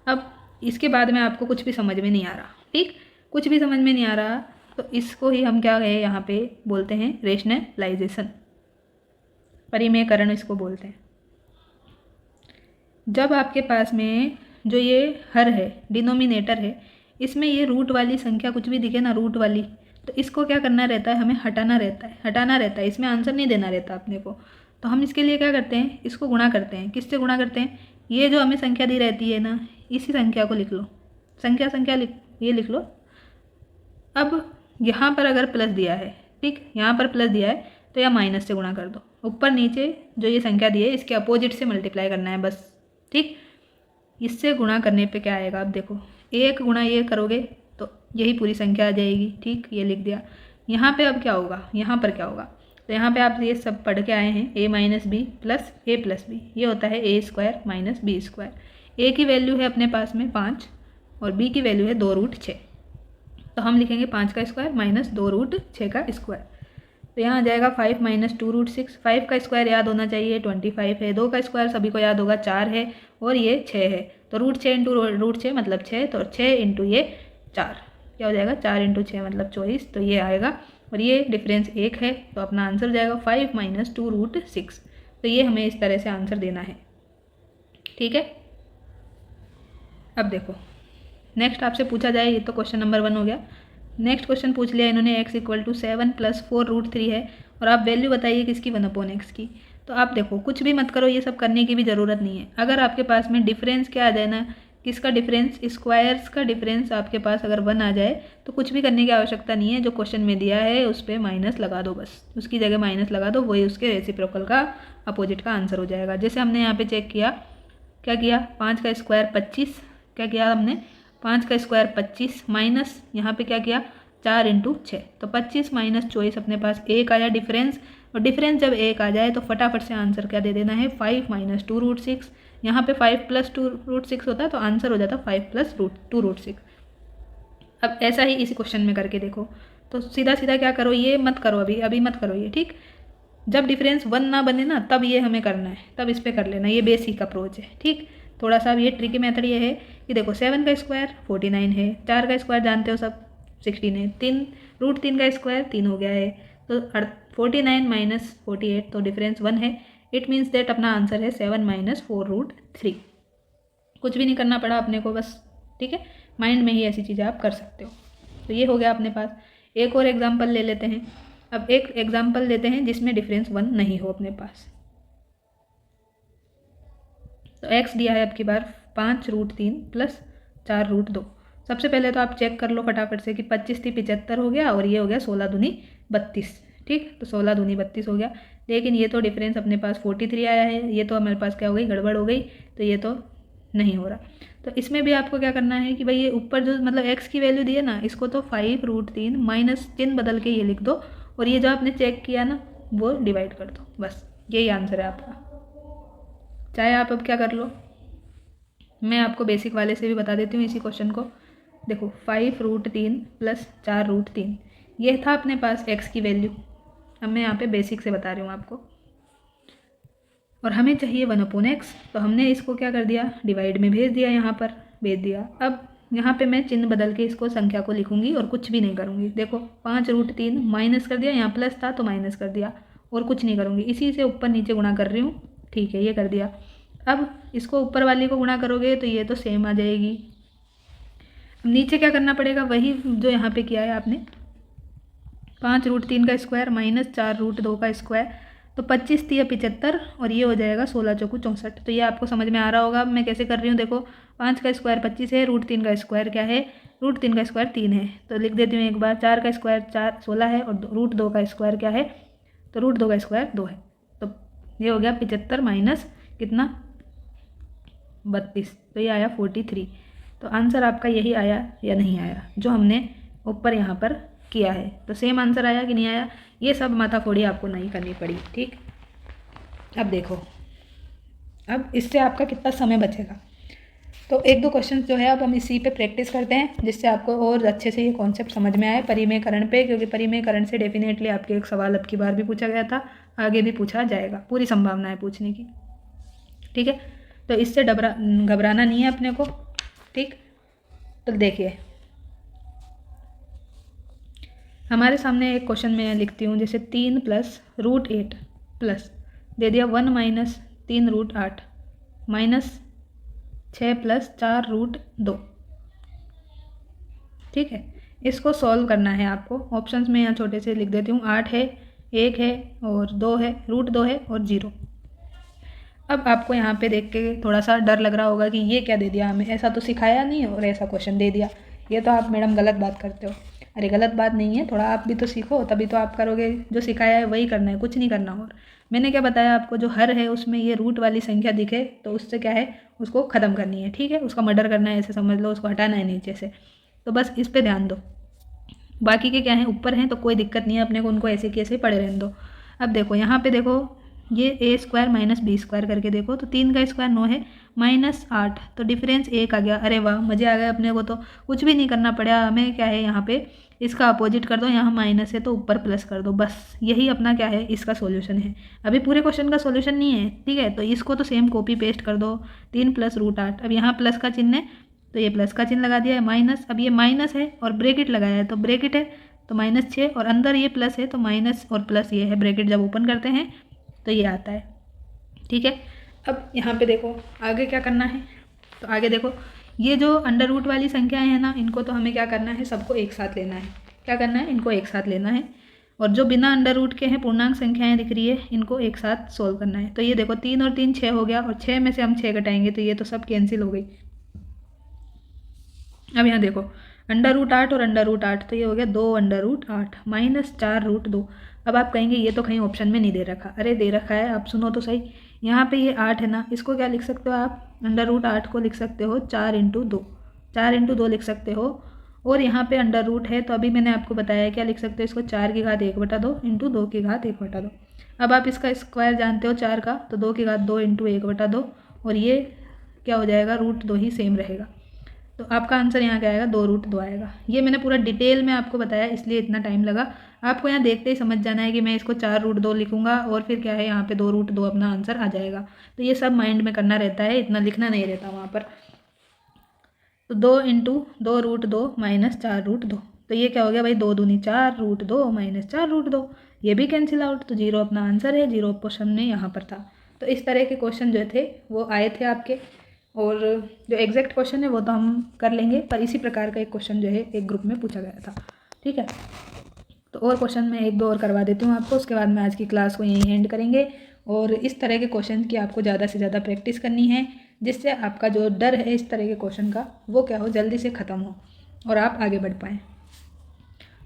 अब इसके बाद में आपको कुछ भी समझ में नहीं आ रहा, ठीक, कुछ भी समझ में नहीं आ रहा, तो इसको ही हम क्या है यहाँ पे बोलते हैं रेशनलाइजेशन, परिमेयकरण इसको बोलते हैं। जब आपके पास में जो ये हर है, डिनोमिनेटर है, इसमें ये रूट वाली संख्या कुछ भी दिखे ना, रूट वाली, तो इसको क्या करना रहता है, हमें हटाना रहता है, इसमें आंसर नहीं देना रहता अपने को। तो हम इसके लिए क्या करते हैं, इसको गुणा करते हैं। किससे गुणा करते हैं, ये जो हमें संख्या दी रहती है ना, इसी संख्या को लिख लो, संख्या ये लिख लो। अब यहाँ पर अगर प्लस दिया है, ठीक, यहाँ पर प्लस दिया है तो या माइनस से गुणा कर दो, ऊपर नीचे जो ये संख्या दी है इसके अपोजिट से मल्टीप्लाई करना है बस, ठीक। इससे गुणा करने पे क्या आएगा, अब देखो 1 गुणा ये करोगे तो यही पूरी संख्या आ जाएगी, ठीक, ये लिख दिया। यहाँ पे अब क्या होगा, यहाँ पर क्या होगा, तो यहाँ पे आप ये सब पढ़ के आए हैं, a minus B plus A plus B, ये होता है a² माइनस b²। ए की वैल्यू है अपने पास में 5 और बी की वैल्यू है 2√6, तो हम लिखेंगे 5 का स्क्वायर माइनस 2√6 का स्क्वायर। तो यहाँ आ जाएगा 5 माइनस 2√6, 5 का स्क्वायर याद होना चाहिए 25 है, 2 का स्क्वायर सभी को याद होगा 4 है, और ये 6 है, तो √6 इंटू √6 मतलब 6, तो 6 इंटू ये 4 क्या हो जाएगा, 4 इंटू 6 मतलब 24, तो ये आएगा, और ये डिफरेंस 1 है, तो अपना आंसर हो जाएगा 5 माइनस 2√6। तो ये हमें इस तरह से आंसर देना है, ठीक है। अब देखो नेक्स्ट आपसे पूछा जाए, ये तो क्वेश्चन नंबर 1 हो गया। नेक्स्ट क्वेश्चन पूछ लिया इन्होंने, x इक्वल टू 7 प्लस 4√3 है, और आप वैल्यू बताइए किसकी 1/x की। तो आप देखो कुछ भी मत करो, ये सब करने की भी ज़रूरत नहीं है। अगर आपके पास में डिफरेंस क्या आ जाए ना, किसका डिफरेंस, स्क्वायर्स का डिफरेंस आपके पास अगर 1 आ जाए तो कुछ भी करने की आवश्यकता नहीं है, जो क्वेश्चन में दिया है उस पर माइनस लगा दो, बस उसकी जगह माइनस लगा दो, वही उसके रेसिप्रोकल का अपोजिट का आंसर हो जाएगा। जैसे हमने यहाँ पे चेक किया, क्या किया, 5 का स्क्वायर 25, क्या किया हमने, 5 का स्क्वायर 25 माइनस यहाँ पे क्या किया, 4 इंटू 6, तो 25 माइनस 24 अपने पास 1 आया डिफरेंस। और डिफरेंस जब 1 आ जाए तो फटाफट से आंसर क्या दे देना है, 5 माइनस 2 रूट 6। यहाँ पे 5 प्लस 2 रूट 6 होता है तो आंसर हो जाता 5 प्लस 2 रूट 6। अब ऐसा ही इसी क्वेश्चन में करके देखो, तो सीधा सीधा क्या करो, ये मत करो, अभी मत करो ये, ठीक। जब डिफरेंस 1 ना बने ना तब ये हमें करना है, तब इस पर कर लेना, ये बेसिक अप्रोच है, ठीक। थोड़ा सा ये ट्रिकी मेथड ये है कि देखो 7 का स्क्वायर 49 है, 4 का स्क्वायर जानते हो सब 16 है, 3 का स्क्वायर 3 हो गया है, तो 49 माइनस 48 तो डिफरेंस 1 है। इट मीन्स दैट अपना आंसर है 7 माइनस 4 रूट 3। कुछ भी नहीं करना पड़ा अपने को बस, ठीक है, माइंड में ही ऐसी चीज़ें आप कर सकते हो। तो ये हो गया अपने पास। एक और एग्जाम्पल ले लेते हैं। अब एक एग्जाम्पल लेते हैं जिसमें डिफरेंस 1 नहीं हो अपने पास। तो x दिया है अब की बार 5 रूट 3 प्लस 4 रूट 2। सबसे पहले तो आप चेक कर लो फटाफट से कि 25 थी 75 हो गया, और ये हो गया 16 दूनी 32, ठीक। तो 16 दूनी 32 हो गया, लेकिन ये तो डिफरेंस अपने पास 43 आया है, ये तो हमारे पास क्या हो गई, गड़बड़ हो गई, तो ये तो नहीं हो रहा। तो इसमें भी आपको क्या करना है कि भाई ये ऊपर जो मतलब x की वैल्यू दी है ना, इसको तो 5 रूट 3 माइनस चिन्ह बदल के ये लिख दो, और ये जो आपने चेक किया ना वो डिवाइड कर दो, बस यही आंसर है आपका। चाहे आप अब क्या कर लो, मैं आपको बेसिक वाले से भी बता देती हूँ इसी क्वेश्चन को। देखो 5 रूट 3 प्लस 4 रूट 3, ये था अपने पास x की वैल्यू। अब मैं यहाँ पे बेसिक से बता रही हूँ आपको, और हमें चाहिए 1/x, तो हमने इसको क्या कर दिया, डिवाइड में भेज दिया, यहाँ पर भेज दिया। अब यहाँ पे मैं चिन्ह बदल के इसको संख्या को लिखूंगी और कुछ भी नहीं करूँगी। देखो 5 रूट 3 माइनस कर दिया, यहाँ प्लस था तो माइनस कर दिया, और कुछ नहीं करूँगी, इसी से ऊपर नीचे गुणा कर रही हूँ, ठीक है, ये कर दिया। अब इसको ऊपर वाली को गुणा करोगे तो ये तो सेम आ जाएगी। अब नीचे क्या करना पड़ेगा, वही जो यहाँ पे किया है आपने, 5 रूट 3 का स्क्वायर माइनस 4 रूट 2 का स्क्वायर, तो 25 थी 75, और ये हो जाएगा 16 चौकू 64। तो ये आपको समझ में आ रहा होगा मैं कैसे कर रही हूँ। देखो 5 का स्क्वायर 25 है, रूट 3 का स्क्वायर क्या है, रूट 3 का स्क्वायर 3 है, तो लिख देती हूँ एक बार। 4 का स्क्वायर 16 है, और रूट 2 का स्क्वायर क्या है, तो रूट 2 का स्क्वायर 2 है। तो ये हो गया 75 माइनस कितना 32, तो ये आया 43। तो आंसर आपका यही आया या नहीं आया जो हमने ऊपर यहाँ पर किया है। तो सेम आंसर आया कि नहीं आया, ये सब माथाफोड़ी आपको नहीं करनी पड़ी, ठीक। अब देखो, अब इससे आपका कितना समय बचेगा। तो एक दो क्वेश्चन जो है अब हम इसी पे प्रैक्टिस करते हैं, जिससे आपको और अच्छे से ये कॉन्सेप्ट समझ में आए परिमेयकरण पे, क्योंकि परिमेयकरण से डेफिनेटली आपके एक सवाल अब की बार भी पूछा गया था, आगे भी पूछा जाएगा, पूरी संभावना है पूछने की, ठीक है। तो इससे घबराना नहीं है अपने को, ठीक। तो देखिए हमारे सामने एक क्वेश्चन में लिखती हूँ, जैसे 3 प्लस रूट 8 प्लस दे दिया 1 minus 3 root 8 minus 6 plus 4 root 2, ठीक है। इसको सॉल्व करना है आपको। ऑप्शंस में यहाँ छोटे से लिख देती हूँ, 8 है, 1 है और 2 है, रूट 2 है और 0। अब आपको यहाँ पे देख के थोड़ा सा डर लग रहा होगा कि ये क्या दे दिया हमें, ऐसा तो सिखाया नहीं और ऐसा क्वेश्चन दे दिया, ये तो आप मैडम गलत बात करते हो। अरे गलत बात नहीं है, थोड़ा आप भी तो सीखो, तभी तो आप करोगे, जो सिखाया है वही करना है, कुछ नहीं करना। और मैंने क्या बताया आपको, जो हर है उसमें ये रूट वाली संख्या दिखे तो उससे क्या है, उसको ख़त्म करनी है, ठीक है, उसका मर्डर करना है, ऐसे समझ लो, उसको हटाना है नीचे से। तो बस इस पर ध्यान दो। बाकी के क्या है, ऊपर हैं तो कोई दिक्कत नहीं है अपने को, उनको ऐसे कैसे पड़े रहने दो। अब देखो यहाँ पे देखो, ये a square minus B square करके देखो, तो 3 का स्क्वायर 9 है, माइनस 8, तो डिफरेंस 1 आ गया। अरे वाह, मज़े आ गए अपने को, तो कुछ भी नहीं करना पड़ा हमें। क्या है यहाँ पे, इसका अपोजिट कर दो, यहाँ माइनस है तो ऊपर प्लस कर दो, बस यही अपना क्या है, इसका सॉल्यूशन है। अभी पूरे क्वेश्चन का सॉल्यूशन नहीं है, ठीक है। तो इसको तो सेम कॉपी पेस्ट कर दो, 3 प्लस रूट 8, अब यहाँ प्लस का चिन्ह है तो ये प्लस का चिन्ह लगा दिया है, माइनस, अब ये माइनस है और ब्रैकेट लगाया है तो ब्रैकेट है तो माइनस 6, और अंदर ये प्लस है तो माइनस और प्लस ये है, ब्रैकेट जब ओपन करते हैं तो ये आता है, ठीक है। अब यहाँ पे देखो आगे क्या करना है, तो आगे देखो ये जो अंडर रूट वाली संख्याएं हैं ना, इनको तो हमें क्या करना है, सबको एक साथ लेना है। क्या करना है, इनको एक साथ लेना है, और जो बिना अंडर रूट के हैं पूर्णांक संख्याएं दिख रही है, इनको एक साथ सोल्व करना है। तो ये देखो 3 और 3 6 हो गया, और 6 में से हम 6 घटाएंगे तो ये तो सब कैंसिल हो गई। अब यहाँ देखो अंडर रूट 8 और अंडर रूट 8, तो ये हो गया 2 अंडर रूट 8 माइनस 4 रूट 2। अब आप कहेंगे ये तो कहीं ऑप्शन में नहीं दे रखा, अरे दे रखा है, आप सुनो तो सही। यहाँ पे ये 8 है ना, इसको क्या लिख सकते हो आप, अंडर रूट 8 को लिख सकते हो 4 इंटू 2, 4 इंटू 2 लिख सकते हो, और यहाँ पे अंडर रूट है, तो अभी मैंने आपको बताया क्या लिख सकते हो इसको, 4 की घात 1/2 इंटू 2 की घात 1/2। अब आप इसका स्क्वायर जानते हो 4 का, तो 2 की घात 2 इंटू 1/2, और ये क्या हो जाएगा, √2 ही सेम रहेगा। तो आपका आंसर यहाँ क्या आएगा, 2√2 आएगा। ये मैंने पूरा डिटेल में आपको बताया, इसलिए इतना टाइम लगा। आपको यहाँ देखते ही समझ जाना है कि मैं इसको 4√2 लिखूंगा और फिर क्या है यहाँ पे 2√2 अपना आंसर आ जाएगा। तो ये सब माइंड में करना रहता है, इतना लिखना नहीं रहता वहाँ पर। तो 2 इंटू 2√2 माइनस 4√2, तो ये क्या हो गया भाई, 2 दूनी 4 √2 माइनस 4√2, ये भी कैंसिल आउट, तो 0 अपना आंसर है। 0 क्वेश्चन में यहाँ पर था। तो इस तरह के क्वेश्चन जो थे वो आए थे आपके, और जो एग्जैक्ट क्वेश्चन है वो तो हम कर लेंगे, पर इसी प्रकार का एक क्वेश्चन जो है एक ग्रुप में पूछा गया था। ठीक है, तो और क्वेश्चन मैं 1-2 और करवा देती हूँ आपको, उसके बाद में आज की क्लास को यहीं एंड करेंगे। और इस तरह के क्वेश्चन की आपको ज़्यादा से ज़्यादा प्रैक्टिस करनी है, जिससे आपका जो डर है इस तरह के क्वेश्चन का वो क्या हो, जल्दी से ख़त्म हो और आप आगे बढ़ पाएँ।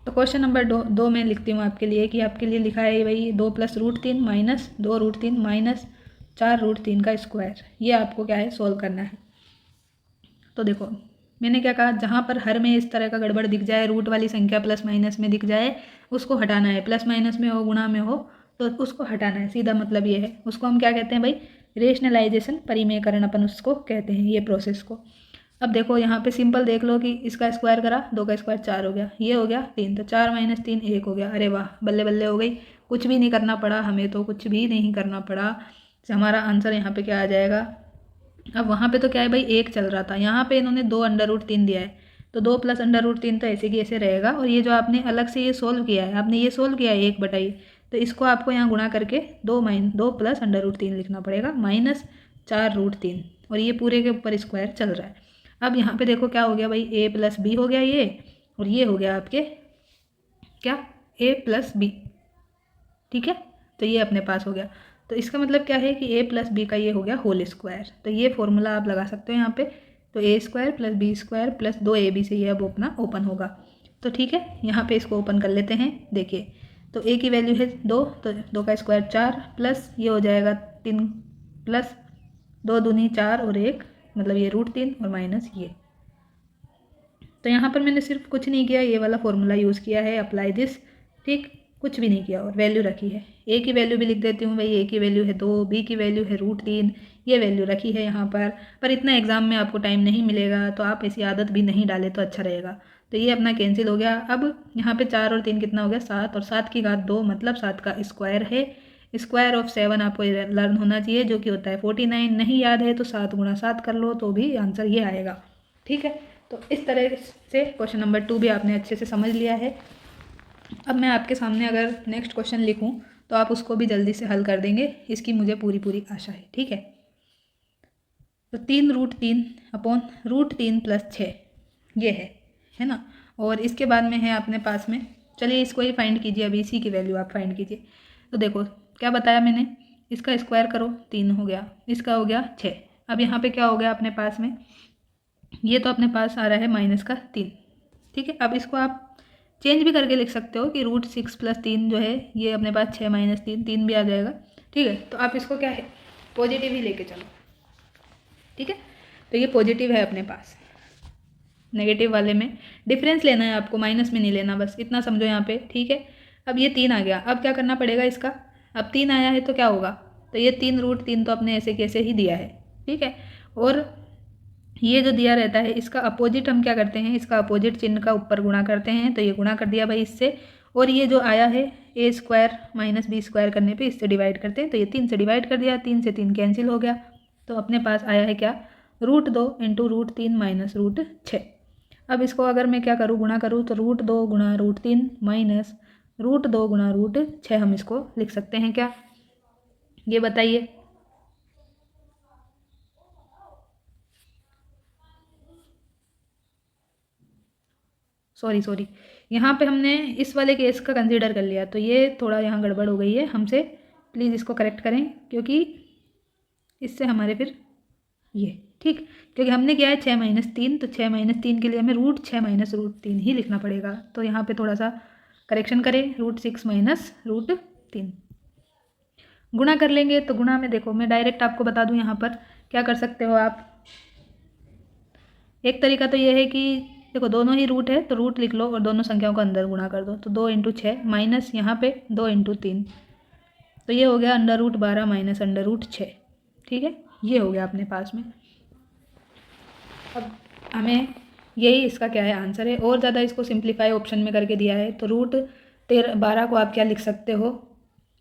तो क्वेश्चन नंबर 2 में लिखती हूँ आपके लिए कि आपके लिए लिखा है भाई 2 + √3 माइनस 2√3 माइनस 4√3 का स्क्वायर। ये आपको क्या है, सोल्व करना है। तो देखो मैंने क्या कहा, जहाँ पर हर में इस तरह का गड़बड़ दिख जाए, रूट वाली संख्या प्लस माइनस में दिख जाए, उसको हटाना है। प्लस माइनस में हो, गुणा में हो, तो उसको हटाना है, सीधा मतलब ये है। उसको हम क्या कहते हैं भाई, रेशनलाइजेशन, परिमेयकरण अपन उसको कहते हैं, ये प्रोसेस को। अब देखो यहाँ पे सिंपल देख लो कि इसका स्क्वायर करा, 2 का स्क्वायर 4 हो गया, ये हो गया 3, तो 4 - 3 1 हो गया। अरे वाह, बल्ले बल्ले हो गई, कुछ भी नहीं करना पड़ा हमें, तो कुछ भी नहीं करना पड़ा। हमारा आंसर यहाँ पे क्या आ जाएगा। अब वहाँ पे तो क्या है भाई, 1 चल रहा था, यहाँ पे इन्होंने 2 √3 दिया है, तो 2 + √3 तो ऐसे की ऐसे रहेगा। और ये जो आपने अलग से ये सोल्व किया है, आपने ये सोल्व किया है 1/, तो इसको आपको यहाँ गुणा करके 2 + √3 लिखना पड़ेगा, माइनस 4√3, और ये पूरे के ऊपर स्क्वायर चल रहा है। अब यहाँ पे देखो क्या हो गया भाई, a + b हो गया ये, और ये हो गया आपके क्या, a + b। ठीक है, तो ये अपने पास हो गया। तो इसका मतलब क्या है कि a + b का ये हो गया होल स्क्वायर। तो ये फॉर्मूला आप लगा सकते हो यहाँ पे। तो a² + b² + 2ab से ये अब अपना ओपन होगा। तो ठीक है, यहाँ पे इसको ओपन कर लेते हैं। देखिए, तो a की वैल्यू है 2, तो 2 का स्क्वायर 4, प्लस ये हो जाएगा 3, प्लस 2 दूनी 4 और 1, मतलब ये √3, और माइनस ये। तो यहाँ पर मैंने सिर्फ कुछ नहीं किया, ये वाला फॉर्मूला यूज़ किया है, अप्लाई दिस। ठीक, कुछ भी नहीं किया, और वैल्यू रखी है। ए की वैल्यू भी लिख देती हूँ भाई, ए की वैल्यू है 2, बी की वैल्यू है √3, ये वैल्यू रखी है यहाँ पर इतना एग्जाम में आपको टाइम नहीं मिलेगा, तो आप ऐसी आदत भी नहीं डालें तो अच्छा रहेगा। तो ये अपना कैंसिल हो गया। अब यहाँ पे 4 और 3 कितना हो गया, 7, और 7 की घात 2 मतलब 7 का स्क्वायर है। स्क्वायर ऑफ 7 आपको लर्न होना चाहिए, जो कि होता है 49। नहीं याद है तो 7 × 7 कर लो, तो भी आंसर ये आएगा। ठीक है, तो इस तरह से क्वेश्चन नंबर 2 भी आपने अच्छे से समझ लिया है। अब मैं आपके सामने अगर नेक्स्ट क्वेश्चन लिखूं तो आप उसको भी जल्दी से हल कर देंगे, इसकी मुझे पूरी आशा है। ठीक है, तो 3√3 अपॉन √3 + 6 ये है ना। और इसके बाद में है अपने पास में, चलिए इसको ही फाइंड कीजिए, अभी इसी की वैल्यू आप फाइंड कीजिए। तो देखो क्या बताया मैंने, इसका स्क्वायर करो, 3 हो गया, इसका हो गया 6। अब यहाँ पे क्या हो गया अपने पास में, ये तो अपने पास आ रहा है -3। ठीक है, अब इसको आप चेंज भी करके लिख सकते हो कि √6 + 3 जो है ये अपने पास 6 - 3, 3 भी आ जाएगा। ठीक है, तो आप इसको क्या है, पॉजिटिव ही लेके चलो। ठीक है, तो ये पॉजिटिव है अपने पास, नेगेटिव वाले में डिफरेंस लेना है आपको, माइनस में नहीं लेना, बस इतना समझो यहाँ पे। ठीक है, अब ये 3 आ गया, अब क्या करना पड़ेगा इसका। अब 3 आया है तो क्या होगा, तो ये 3√3 तो अपने ऐसे कैसे ही दिया है। ठीक है, और ये जो दिया रहता है इसका अपोजिट हम क्या करते हैं, इसका अपोजिट चिन्ह का ऊपर गुणा करते हैं। तो ये गुणा कर दिया भाई इससे, और ये जो आया है a² - b² करने पे इससे डिवाइड करते हैं, तो ये 3 से डिवाइड कर दिया, 3 से 3 कैंसिल हो गया। तो अपने पास आया है क्या, √2 × √3 माइनस √6। अब इसको अगर मैं क्या करूँ, गुणा करूँ, तो √2 × √3 माइनस √2 × √6 हम इसको लिख सकते हैं क्या, ये बताइए। सॉरी, यहाँ पे हमने इस वाले केस का कंसीडर कर लिया, तो ये थोड़ा यहाँ गड़बड़ हो गई है हमसे, प्लीज़ इसको करेक्ट करें, क्योंकि इससे हमारे फिर ये ठीक, क्योंकि हमने किया है 6 - 3, तो 6 - 3 के लिए हमें √6 - √3 ही लिखना पड़ेगा। तो यहाँ पे थोड़ा सा करेक्शन करें, √6 - √3 गुणा कर लेंगे। तो गुणा में देखो मैं डायरेक्ट आपको बता दूँ, यहाँ पर क्या कर सकते हो आप। एक तरीका तो ये है कि देखो दोनों ही रूट है तो रूट लिख लो और दोनों संख्याओं को अंदर गुणा कर दो। तो 2 × 6 माइनस यहाँ पे 2 × 3, तो ये हो गया √12 माइनस √6। ठीक है, ये हो गया अपने पास में। अब हमें यही इसका क्या है आंसर है। और ज़्यादा इसको सिंप्लीफाई ऑप्शन में करके दिया है तो √12 को आप क्या लिख सकते हो,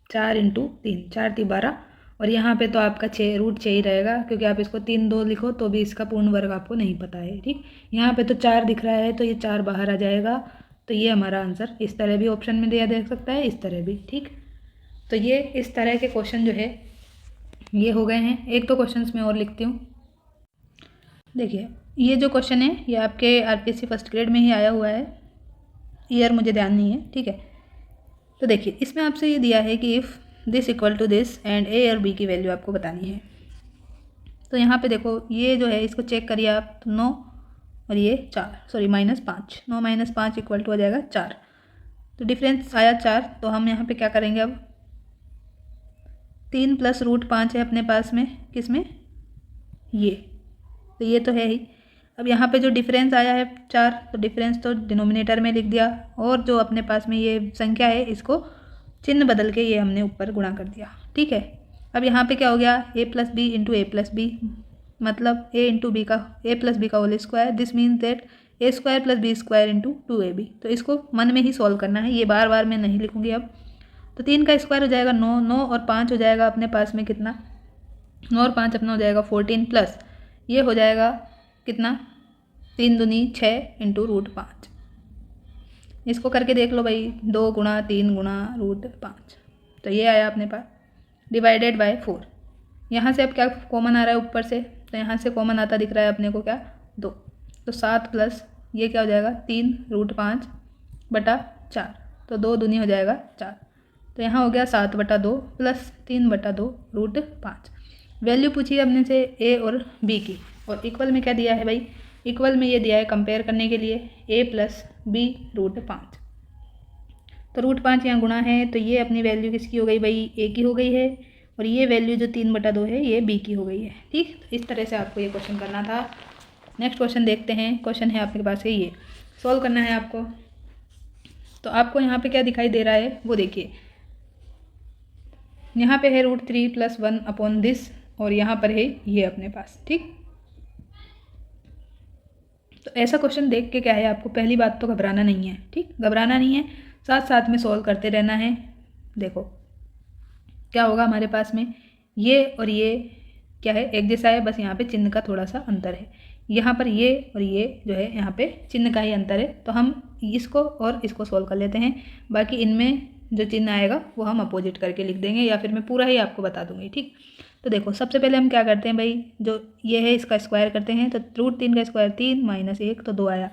4 × 3, 4 × 12, और यहाँ पे तो आपका √6 ही रहेगा क्योंकि आप इसको 3 2 लिखो तो भी इसका पूर्ण वर्ग आपको नहीं पता है। ठीक, यहाँ पे तो 4 दिख रहा है तो ये 4 बाहर आ जाएगा। तो ये हमारा आंसर इस तरह भी ऑप्शन में दिया देख सकता है, इस तरह भी। ठीक, तो ये इस तरह के क्वेश्चन जो है ये हो गए हैं। एक तो क्वेश्चंस में और लिखती हूँ। देखिए ये जो क्वेश्चन है ये आपके RPSC फर्स्ट ग्रेड में ही आया हुआ है, ईयर मुझे ध्यान नहीं है। ठीक है, तो देखिए इसमें आपसे ये दिया है कि if this equal to this and A और B की वैल्यू आपको बतानी है। तो यहाँ पे देखो ये जो है इसको चेक करिए आप, तो 9 और ये 4, सॉरी -5, 9 - 5 इक्वल टू हो जाएगा 4। तो डिफरेंस आया 4, तो हम यहाँ पे क्या करेंगे अब, 3 + √5 है अपने पास में, किस में, ये, तो ये तो है ही। अब यहाँ पे जो डिफरेंस आया है 4, तो डिफरेंस तो डिनोमिनेटर में लिख दिया, और जो अपने पास में ये संख्या है इसको चिन्ह बदल के ये हमने ऊपर गुणा कर दिया। ठीक है, अब यहाँ पे क्या हो गया, a + b × a + b, मतलब a + b का whole square, this means that a² + b² × 2ab। तो इसको मन में ही सॉल्व करना है, ये बार बार मैं नहीं लिखूँगी अब। तो 3 का स्क्वायर हो जाएगा 9, 9 और 5 हो जाएगा अपने पास में कितना, 9 और 5 अपना हो जाएगा 14, प्लस ये हो जाएगा कितना, 3 दूनी 6 × √5। इसको करके देख लो भाई, 2 × 3 × √5, तो ये आया अपने पास, डिवाइडेड बाय 4। यहाँ से अब क्या कॉमन आ रहा है ऊपर से, तो यहाँ से कॉमन आता दिख रहा है अपने को क्या, 2, तो 7 प्लस ये क्या हो जाएगा 3 √5/4, तो 2 दूनी हो जाएगा 4। तो यहाँ हो गया 7/2 प्लस 3/2 √5। वैल्यू पूछी अपने से A और B की, और इक्वल में क्या दिया है भाई, इक्वल में ये दिया है कंपेयर करने के लिए a + b √5। तो √5 यहाँ गुणा है, तो ये अपनी वैल्यू किसकी हो गई भाई, a की हो गई है, और ये वैल्यू जो 3/2 है ये b की हो गई है। ठीक, तो इस तरह से आपको ये क्वेश्चन करना था। नेक्स्ट क्वेश्चन देखते हैं। क्वेश्चन है आपके पास है ये, सॉल्व करना है आपको। तो आपको यहाँ पे क्या दिखाई दे रहा है वो देखिए, यहाँ पे है √3 + 1/this, और यहाँ पर है ये अपने पास। ठीक, तो ऐसा क्वेश्चन देख के क्या है, आपको पहली बात तो घबराना नहीं है। ठीक, घबराना नहीं है, साथ साथ में सॉल्व करते रहना है। देखो क्या होगा हमारे पास में, ये और ये क्या है, एक जैसा है, बस यहाँ पे चिन्ह का थोड़ा सा अंतर है। यहाँ पर ये और ये जो है यहाँ पे चिन्ह का ही अंतर है, तो हम इसको और इसको सॉल्व कर लेते हैं। बाकी इनमें जो चिन्ह आएगा वो हम अपोजिट करके लिख देंगे, या फिर मैं पूरा ही आपको बता दूंगी। ठीक, तो देखो सबसे पहले हम क्या करते हैं भाई, जो ये है इसका स्क्वायर करते हैं। तो √3 का स्क्वायर 3 - 1, तो 2 आया,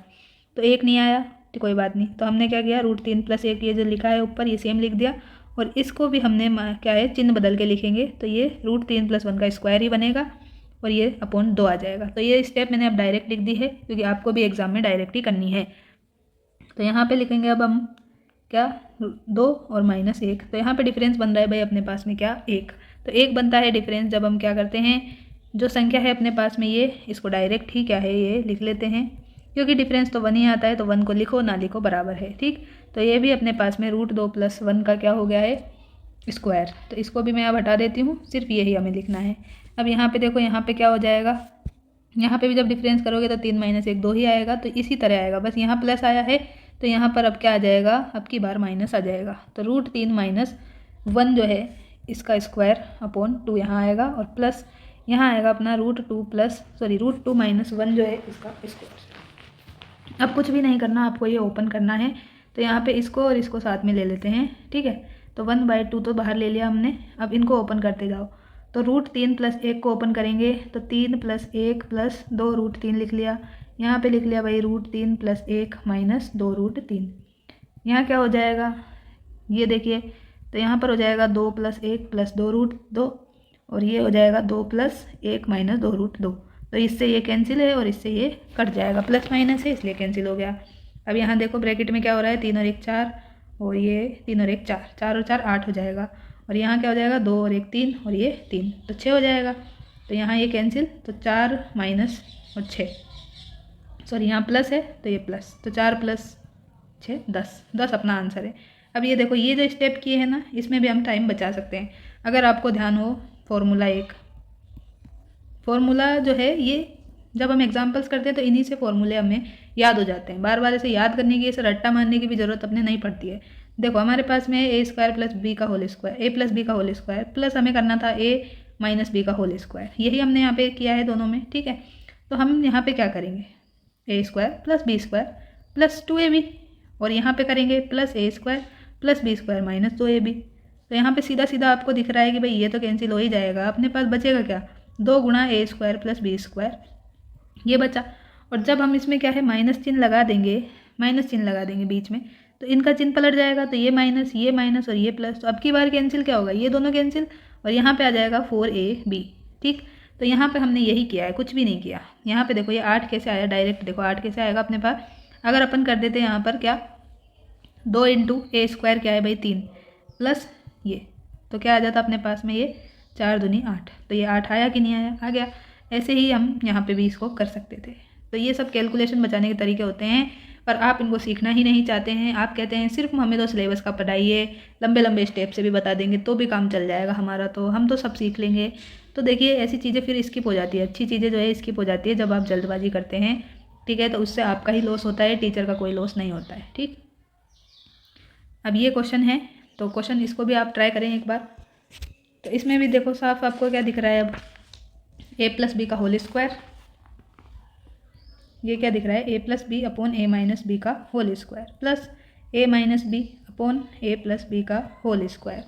तो 1 नहीं आया, तो कोई बात नहीं। तो हमने क्या किया, √3 + 1 ये जो लिखा है ऊपर ये सेम लिख दिया, और इसको भी हमने क्या है चिन्ह बदल के लिखेंगे, तो ये √3 + 1 का स्क्वायर ही बनेगा, और ये अपॉन 2 आ जाएगा। तो ये स्टेप मैंने अब डायरेक्ट लिख दी है, क्योंकि आपको भी एग्जाम में डायरेक्ट ही करनी है। तो यहाँ पे लिखेंगे अब हम क्या, 2 और -1, तो यहाँ पे डिफरेंस बन रहा है भाई अपने पास में क्या, 1। तो 1 बनता है डिफरेंस जब हम क्या करते हैं, जो संख्या है अपने पास में ये, इसको डायरेक्ट ही क्या है ये लिख लेते हैं, क्योंकि डिफरेंस तो 1 ही आता है, तो 1 को लिखो ना लिखो बराबर है। ठीक, तो ये भी अपने पास में √2 + 1 का क्या हो गया है, स्क्वायर। तो इसको भी मैं अब हटा देती हूँ, सिर्फ यही हमें लिखना है। अब यहाँ पे देखो, यहाँ पे क्या हो जाएगा, यहाँ पे भी जब डिफरेंस करोगे तो 3 - 1 2 ही आएगा, तो इसी तरह आएगा, बस यहाँ प्लस आया है तो यहाँ पर अब क्या आ जाएगा, अब की बार माइनस आ जाएगा। तो √3 - 1 जो है इसका स्क्वायर अपॉन 2 यहाँ आएगा, और प्लस यहाँ आएगा अपना √2 - 1 जो है इसका स्क्वायर। अब कुछ भी नहीं करना, आपको ये ओपन करना है। तो यहाँ पे इसको और इसको साथ में ले लेते हैं। ठीक है, तो 1/2 तो बाहर ले लिया हमने, अब इनको ओपन करते जाओ। तो √3 + 1 को ओपन करेंगे, तो 3 + 1 + 2 √3 लिख लिया। यहाँ पे लिख लिया भाई √3 + 1 - 2 √3। यहाँ क्या हो जाएगा ये देखिए, तो यहाँ पर हो जाएगा 2 + 1 + 2 √2, और ये हो जाएगा 2 + 1 - 2 √2। तो इससे ये कैंसिल है और इससे ये कट जाएगा, प्लस माइनस है इसलिए कैंसिल हो गया। अब यहाँ देखो ब्रैकेट में क्या हो रहा है, 3 और 1 4, और ये 3 और 1 4, 4 और 4 8 हो जाएगा, और यहाँ क्या हो जाएगा 2 और 1 3, और ये 3, तो 6 हो जाएगा। तो यहाँ ये कैंसिल, तो 4 - और 6, सॉरी यहाँ प्लस है तो ये प्लस, तो 4 प्लस 6 10, 10 अपना आंसर है। अब ये देखो ये जो स्टेप किए हैं ना, इसमें भी हम टाइम बचा सकते हैं। अगर आपको ध्यान हो फार्मूला जो है ये जब हम एग्जाम्पल्स करते हैं तो इन्हीं से फॉर्मूले हमें याद हो जाते हैं। बार बार ऐसे याद करने की, ऐसे रट्टा मारने की भी ज़रूरत अपने नहीं पड़ती है। देखो हमारे पास में ए स्क्वायर प्लस बी का होल स्क्वायर, ए प्लस बी का होल स्क्वायर, प्लस हमें करना था ए माइनस बी का होल स्क्वायर, यही हमने यहाँ पे किया है दोनों में, ठीक है। तो हम यहाँ पे क्या करेंगे, A square plus B square plus 2ab, और यहाँ पे करेंगे plus A square plus B square minus 2ab। तो यहाँ पे सीधा सीधा आपको दिख रहा है कि भाई ये तो कैंसिल हो ही जाएगा, अपने पास बचेगा क्या, 2 गुणा ए स्क्वायर प्लस बी स्क्वायर, ये बचा। और जब हम इसमें क्या है माइनस चिन्ह लगा देंगे, बीच में, तो इनका चिन्ह पलट जाएगा, तो ये माइनस और ये प्लस, तो अब की बार कैंसिल क्या होगा, ये दोनों कैंसिल, और यहाँ पे आ जाएगा 4ab, ठीक। तो यहाँ पे हमने यही किया है, कुछ भी नहीं किया। यहाँ पे देखो ये 8 कैसे आया, डायरेक्ट देखो 8 कैसे आएगा अपने पास, अगर अपन कर देते यहाँ पर क्या 2 इंटू ए स्क्वायर क्या है भाई 3 प्लस ये, तो क्या आ जाता अपने पास में ये 4 दूनी 8, तो ये 8 आया कि नहीं आया, आ गया। ऐसे ही हम यहाँ पे भी इसको कर सकते थे। तो ये सब कैलकुलेशन बचाने के तरीके होते हैं, पर आप इनको सीखना ही नहीं चाहते हैं। आप कहते हैं सिर्फ हमें तो सिलेबस का पढ़ाइए, लंबे लंबे स्टेप से भी बता देंगे तो भी काम चल जाएगा हमारा, तो हम तो सब सीख लेंगे। तो देखिए ऐसी चीज़ें फिर स्किप हो जाती है, अच्छी चीज़ें जो है स्किप हो जाती है जब आप जल्दबाजी करते हैं, ठीक है। तो उससे आपका ही लॉस होता है, टीचर का कोई लॉस नहीं होता है, ठीक। अब ये क्वेश्चन है, तो क्वेश्चन इसको भी आप ट्राई करें एक बार। तो इसमें भी देखो साफ आपको क्या दिख रहा है, अब ए प्लस बी का होल स्क्वायर, ये क्या दिख रहा है, ए प्लस बी अपॉन ए माइनस बी का होल स्क्वायर प्लस ए माइनस बी अपॉन ए प्लस बी का होल स्क्वायर,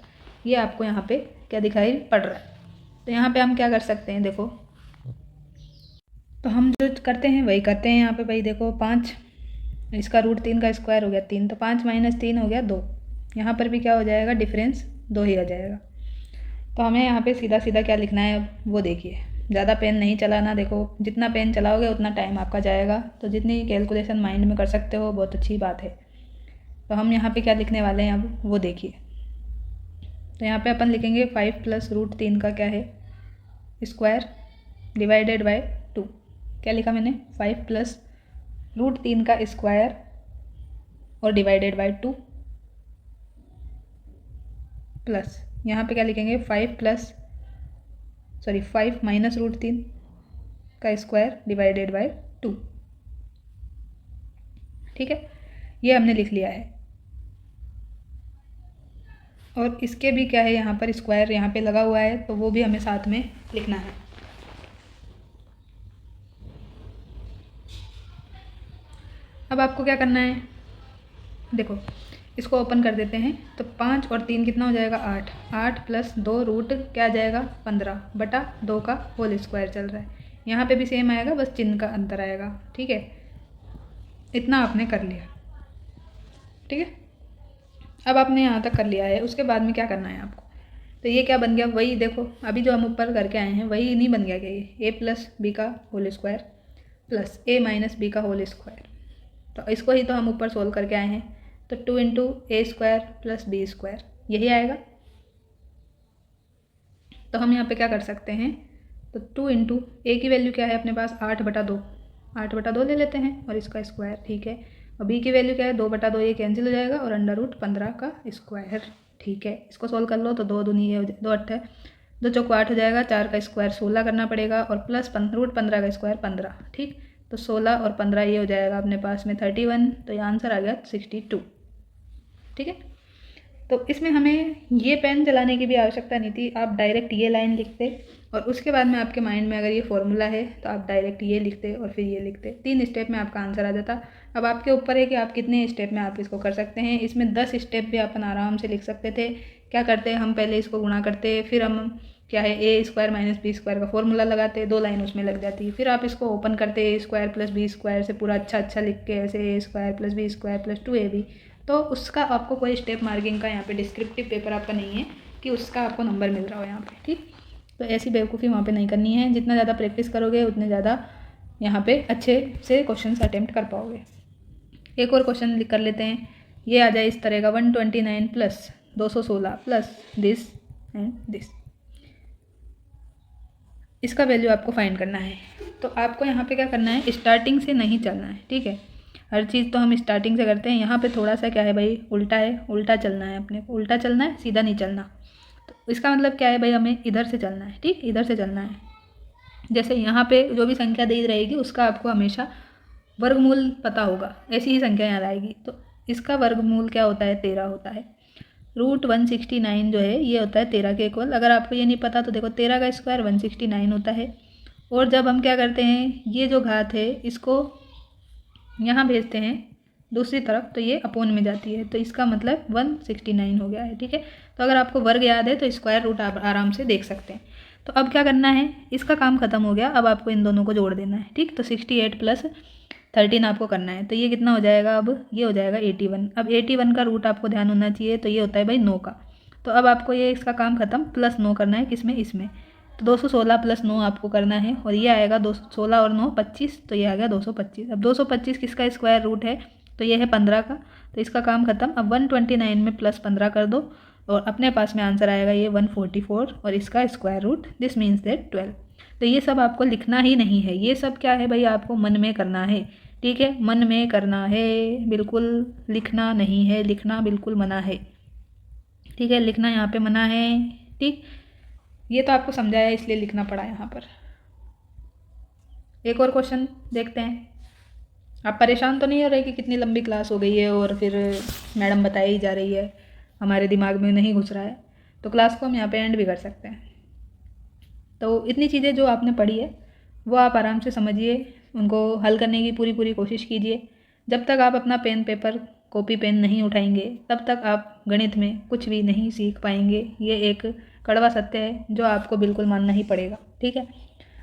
ये आपको यहाँ पे क्या दिखाई पड़ रहा है। तो यहाँ पे हम क्या कर सकते हैं, देखो तो हम जो करते हैं वही करते हैं यहाँ पे भाई। देखो 5, इसका रूट 3 का स्क्वायर हो गया 3, तो 5 माइनस 3 हो गया 2, यहाँ पर भी क्या हो जाएगा, डिफरेंस 2 ही आ जाएगा। तो हमें यहाँ पे सीधा सीधा क्या लिखना है अब वो देखिए, ज़्यादा पेन नहीं चलाना, देखो जितना पेन चलाओगे उतना टाइम आपका जाएगा, तो जितनी कैलकुलेशन माइंड में कर सकते हो बहुत अच्छी बात है। तो हम यहाँ पे क्या लिखने वाले हैं अब वो देखिए। तो यहाँ पे अपन लिखेंगे 5 प्लस रूट 3 का क्या है स्क्वायर डिवाइडेड बाय 2, क्या लिखा मैंने 5 प्लस रूट 3 का स्क्वायर और डिवाइडेड बाय 2 प्लस यहाँ पे क्या लिखेंगे 5 माइनस रूट 3 का स्क्वायर डिवाइडेड बाय 2, ठीक है। ये हमने लिख लिया है, और इसके भी क्या है यहाँ पर स्क्वायर यहाँ पे लगा हुआ है, तो वो भी हमें साथ में लिखना है। अब आपको क्या करना है, देखो इसको ओपन कर देते हैं, तो 5 और 3 कितना हो जाएगा 8, 8 प्लस 2 रूट क्या आ जाएगा 15 बटा 2 का होल स्क्वायर चल रहा है। यहाँ पे भी सेम आएगा, बस चिन्ह का अंतर आएगा, ठीक है। इतना आपने कर लिया, ठीक है। अब आपने यहाँ तक कर लिया है, उसके बाद में क्या करना है आपको, तो ये क्या बन गया, वही देखो अभी जो हम ऊपर करके आए हैं वही नहीं बन गया क्या, ये ए प्लस बी का होल स्क्वायर प्लस ए माइनस बी का होल स्क्वायर, तो इसको ही तो हम ऊपर सोल्व करके आए हैं। तो 2 इंटू ए स्क्वायर प्लस बी स्क्वायर यही आएगा। तो हम यहाँ पे क्या कर सकते हैं, तो 2 इंटू ए की वैल्यू क्या है अपने पास 8/2, 8/2 ले लेते हैं और इसका स्क्वायर, ठीक है। और बी की वैल्यू क्या है 2/2, ये कैंसिल हो जाएगा, और √15 का स्क्वायर, ठीक है। इसको सोल्व कर लो तो 2 दूनी ये 2 8 2 चौको 8 हो जाएगा, 4 का स्क्वायर 16 करना पड़ेगा, और प्लस √15 का स्क्वायर 15, ठीक। तो 16 और 15 ये हो जाएगा अपने पास में 31, तो ये आंसर आ गया 62, ठीक है। तो इसमें हमें ये पेन चलाने की भी आवश्यकता नहीं थी, आप डायरेक्ट ये लाइन लिखते, और उसके बाद में आपके माइंड में अगर ये फॉर्मूला है तो आप डायरेक्ट ये लिखते और फिर ये लिखते, 3 स्टेप में आपका आंसर आ जाता। अब आपके ऊपर है कि आप कितने स्टेप में आप इसको कर सकते हैं। इसमें 10 स्टेप भी अपन आराम से लिख सकते थे। क्या करते हैं हम, पहले इसको गुणा करते, फिर हम क्या है ए स्क्वायर माइनस बी स्क्वायर का फॉर्मूला लगाते, 2 लाइन उसमें लग जाती, फिर आप इसको ओपन करते A square plus B square से पूरा अच्छा लिख के, ऐसे A square plus B square plus 2ab। तो उसका आपको कोई स्टेप मार्किंग का यहाँ पे डिस्क्रिप्टिव पेपर आपका नहीं है कि उसका आपको नंबर मिल रहा हो यहाँ पे, ठीक। तो ऐसी बेवकूफ़ी वहाँ पे नहीं करनी है, जितना ज़्यादा प्रैक्टिस करोगे उतने ज़्यादा यहाँ पे अच्छे से क्वेश्चन अटैम्प्ट कर पाओगे। एक और क्वेश्चन कर लेते हैं, ये आ जाए इस तरह का 129 plus 216 plus this and this. इसका वैल्यू आपको फाइंड करना है। तो आपको यहाँ पे क्या करना है, स्टार्टिंग से नहीं चलना है, ठीक है। हर चीज़ तो हम स्टार्टिंग से करते हैं, यहाँ पे थोड़ा सा क्या है भाई, उल्टा है, उल्टा चलना है, अपने को उल्टा चलना है, सीधा नहीं चलना। तो इसका मतलब क्या है भाई, हमें इधर से चलना है, ठीक, इधर से चलना है। जैसे यहाँ पे जो भी संख्या दी रहेगी उसका आपको हमेशा वर्गमूल पता होगा, ऐसी ही संख्या याद आएगी। तो इसका वर्गमूल क्या होता है, 13 होता है। √169 जो है ये होता है 13 के इक्वल। अगर आपको ये नहीं पता तो देखो 13 का स्क्वायर 169 होता है। और जब हम क्या करते हैं, ये जो घात है इसको यहाँ भेजते हैं दूसरी तरफ, तो ये अपोन में जाती है, तो इसका मतलब 169 हो गया है, ठीक है। तो अगर आपको वर्ग याद है तो स्क्वायर रूट आप आराम से देख सकते हैं। तो अब क्या करना है, इसका काम खत्म हो गया, अब आपको इन दोनों को जोड़ देना है, ठीक। तो 68 + 13 आपको करना है, तो ये कितना हो जाएगा, अब ये हो जाएगा 81। अब 81 का रूट आपको ध्यान होना चाहिए, तो ये होता है भाई 9 का। तो अब आपको ये इसका काम खत्म, +9 करना है, किसमें, इसमें। तो 216 + 9 आपको करना है, और ये आएगा 216 और 9 25, तो ये आ गया 225। अब 225 किसका स्क्वायर रूट है, तो ये है 15 का, तो इसका काम खत्म। अब 129 में +15 कर दो, और अपने पास में आंसर आएगा ये 144, और इसका square root, this means that 12। तो ये सब आपको लिखना ही नहीं है, ये सब क्या है भाई, आपको मन में करना है, ठीक है, मन में करना है, बिल्कुल लिखना नहीं है, लिखना बिल्कुल मना है, ठीक है, लिखना यहाँ पे मना है, ठीक। ये तो आपको समझाया इसलिए लिखना पड़ा यहाँ पर। एक और क्वेश्चन देखते हैं। आप परेशान तो नहीं हो रहे कि कितनी लंबी क्लास हो गई है और फिर मैडम बताई ही जा रही है, हमारे दिमाग में नहीं घुस रहा है, तो क्लास को हम यहाँ पे एंड भी कर सकते हैं। तो इतनी चीज़ें जो आपने पढ़ी है वो आप आराम से समझिए, उनको हल करने की पूरी पूरी कोशिश कीजिए। जब तक आप अपना पेन पेपर कॉपी पेन नहीं उठाएंगे तब तक आप गणित में कुछ भी नहीं सीख पाएंगे। ये एक कड़वा सत्य है जो आपको बिल्कुल मानना ही पड़ेगा, ठीक है।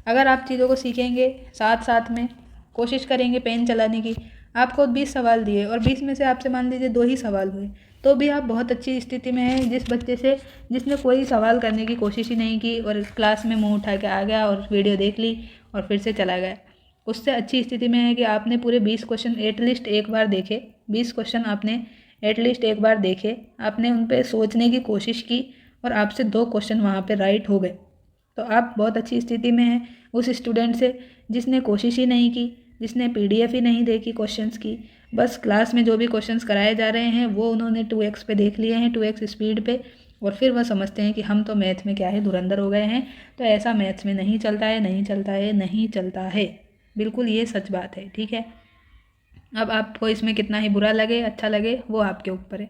अगर आप चीज़ों को सीखेंगे, साथ साथ में कोशिश करेंगे पेन चलाने की, आपको 20 सवाल दिए और 20 में से आपसे मान लीजिए 2 ही सवाल हुए, तो भी आप बहुत अच्छी स्थिति में हैं। जिस बच्चे से जिसने कोई सवाल करने की कोशिश ही नहीं की और क्लास में मुंह उठा के आ गया और वीडियो देख ली और फिर से चला गया, उससे अच्छी स्थिति में है कि आपने पूरे 20 क्वेश्चन एटलीस्ट एक बार देखे। 20 क्वेश्चन आपने एटलीस्ट एक बार देखे, आपने उन पर सोचने की कोशिश की और आपसे 2 क्वेश्चन वहाँ पे राइट हो गए, तो आप बहुत अच्छी स्थिति में हैं उस स्टूडेंट से जिसने कोशिश ही नहीं की, जिसने PDF ही नहीं देखी क्वेश्चंस की। बस क्लास में जो भी क्वेश्चंस कराए जा रहे हैं वो उन्होंने 2x पे देख लिए हैं, 2x स्पीड पे, और फिर वह समझते हैं कि हम तो मैथ में क्या है, धुरंधर हो गए हैं। तो ऐसा मैथ्स में नहीं चलता है, नहीं चलता है, नहीं चलता है, बिल्कुल ये सच बात है, ठीक है। अब आपको इसमें कितना ही बुरा लगे अच्छा लगे वो आपके ऊपर है,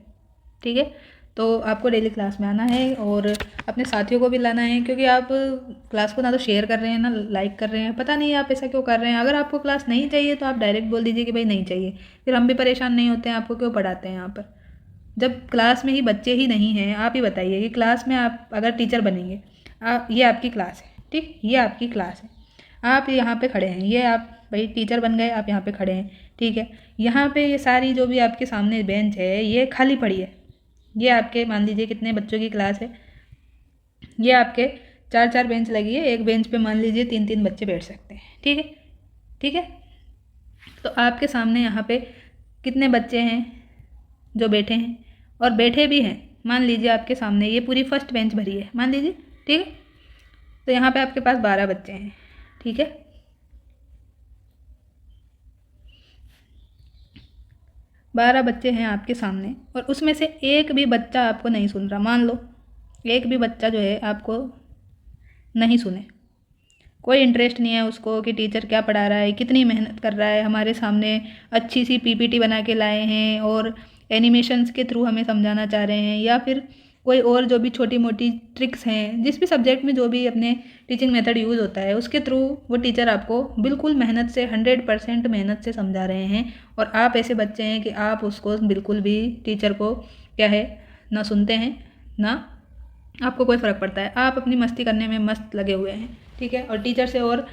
ठीक है। तो आपको डेली क्लास में आना है और अपने साथियों को भी लाना है, क्योंकि आप क्लास को ना तो शेयर कर रहे हैं ना लाइक कर रहे हैं, पता नहीं आप ऐसा क्यों कर रहे हैं। अगर आपको क्लास नहीं चाहिए तो आप डायरेक्ट बोल दीजिए कि भाई नहीं चाहिए, फिर हम भी परेशान नहीं होते हैं, आपको क्यों पढ़ाते हैं यहाँ पर। जब क्लास में ही बच्चे ही नहीं हैं, आप ही बताइए कि क्लास में आप अगर टीचर बनेंगे, ये आपकी क्लास है, ठीक, ये आपकी क्लास है, आप यहाँ पे खड़े हैं, ये आप भाई टीचर बन गए, आप यहाँ पे खड़े हैं, ठीक है। यहाँ पे ये सारी जो भी आपके सामने बेंच है ये खाली पड़ी है, ये आपके मान लीजिए कितने बच्चों की क्लास है, ये आपके 4-4 बेंच लगी है, एक बेंच पे मान लीजिए 3-3 बच्चे बैठ सकते हैं, ठीक है, ठीक है। तो आपके सामने यहाँ पे कितने बच्चे हैं जो बैठे हैं और बैठे भी हैं, मान लीजिए आपके सामने ये पूरी फर्स्ट बेंच भरी है, मान लीजिए, ठीक है। तो यहाँ पे आपके पास 12 बच्चे हैं, ठीक है। 12 बच्चे हैं आपके सामने और उसमें से एक भी बच्चा आपको नहीं सुन रहा, मान लो एक भी बच्चा जो है आपको नहीं सुने, कोई इंटरेस्ट नहीं है उसको कि टीचर क्या पढ़ा रहा है, कितनी मेहनत कर रहा है, हमारे सामने अच्छी सी PPT बना के लाए हैं और एनिमेशंस के थ्रू हमें समझाना चाह रहे हैं, या फिर कोई और जो भी छोटी मोटी ट्रिक्स हैं, जिस भी सब्जेक्ट में जो भी अपने टीचिंग मेथड यूज़ होता है उसके थ्रू वो टीचर आपको बिल्कुल मेहनत से 100% मेहनत से समझा रहे हैं, और आप ऐसे बच्चे हैं कि आप उसको बिल्कुल भी टीचर को क्या है ना सुनते हैं ना आपको कोई फ़र्क पड़ता है, आप अपनी मस्ती करने में मस्त लगे हुए हैं, ठीक है, और टीचर से और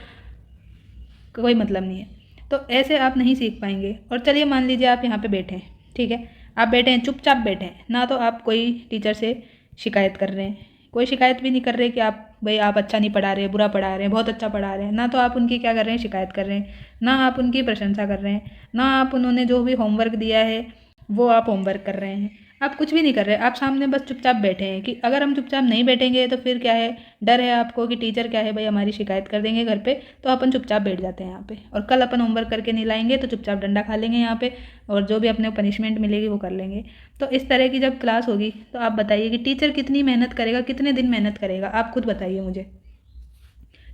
कोई मतलब नहीं है। तो ऐसे आप नहीं सीख पाएंगे। और चलिए मान लीजिए आप यहाँ पे बैठे हैं, ठीक है, आप बैठे हैं चुपचाप बैठे हैं, ना तो आप कोई टीचर से शिकायत कर रहे हैं, कोई शिकायत भी नहीं कर रहे कि आप भाई आप अच्छा नहीं पढ़ा रहे, बुरा पढ़ा रहे हैं, बहुत अच्छा पढ़ा रहे हैं, ना तो आप उनकी क्या कर रहे हैं शिकायत कर रहे हैं, ना आप उनकी प्रशंसा कर रहे हैं, ना आप उन्होंने जो भी होमवर्क दिया है वो आप होमवर्क कर रहे हैं। आप कुछ भी नहीं कर रहे, आप सामने बस चुपचाप बैठे हैं। कि अगर हम चुपचाप नहीं बैठेंगे तो फिर क्या है, डर है आपको कि टीचर क्या है भाई हमारी शिकायत कर देंगे घर पे, तो अपन चुपचाप बैठ जाते हैं यहाँ पे। और कल अपन होमवर्क करके नहीं लाएंगे तो चुपचाप डंडा खा लेंगे यहाँ पे, और जो भी अपने पनिशमेंट मिलेगी वो कर लेंगे। तो इस तरह की जब क्लास होगी तो आप बताइए कि टीचर कितनी मेहनत करेगा, कितने दिन मेहनत करेगा, आप खुद बताइए मुझे।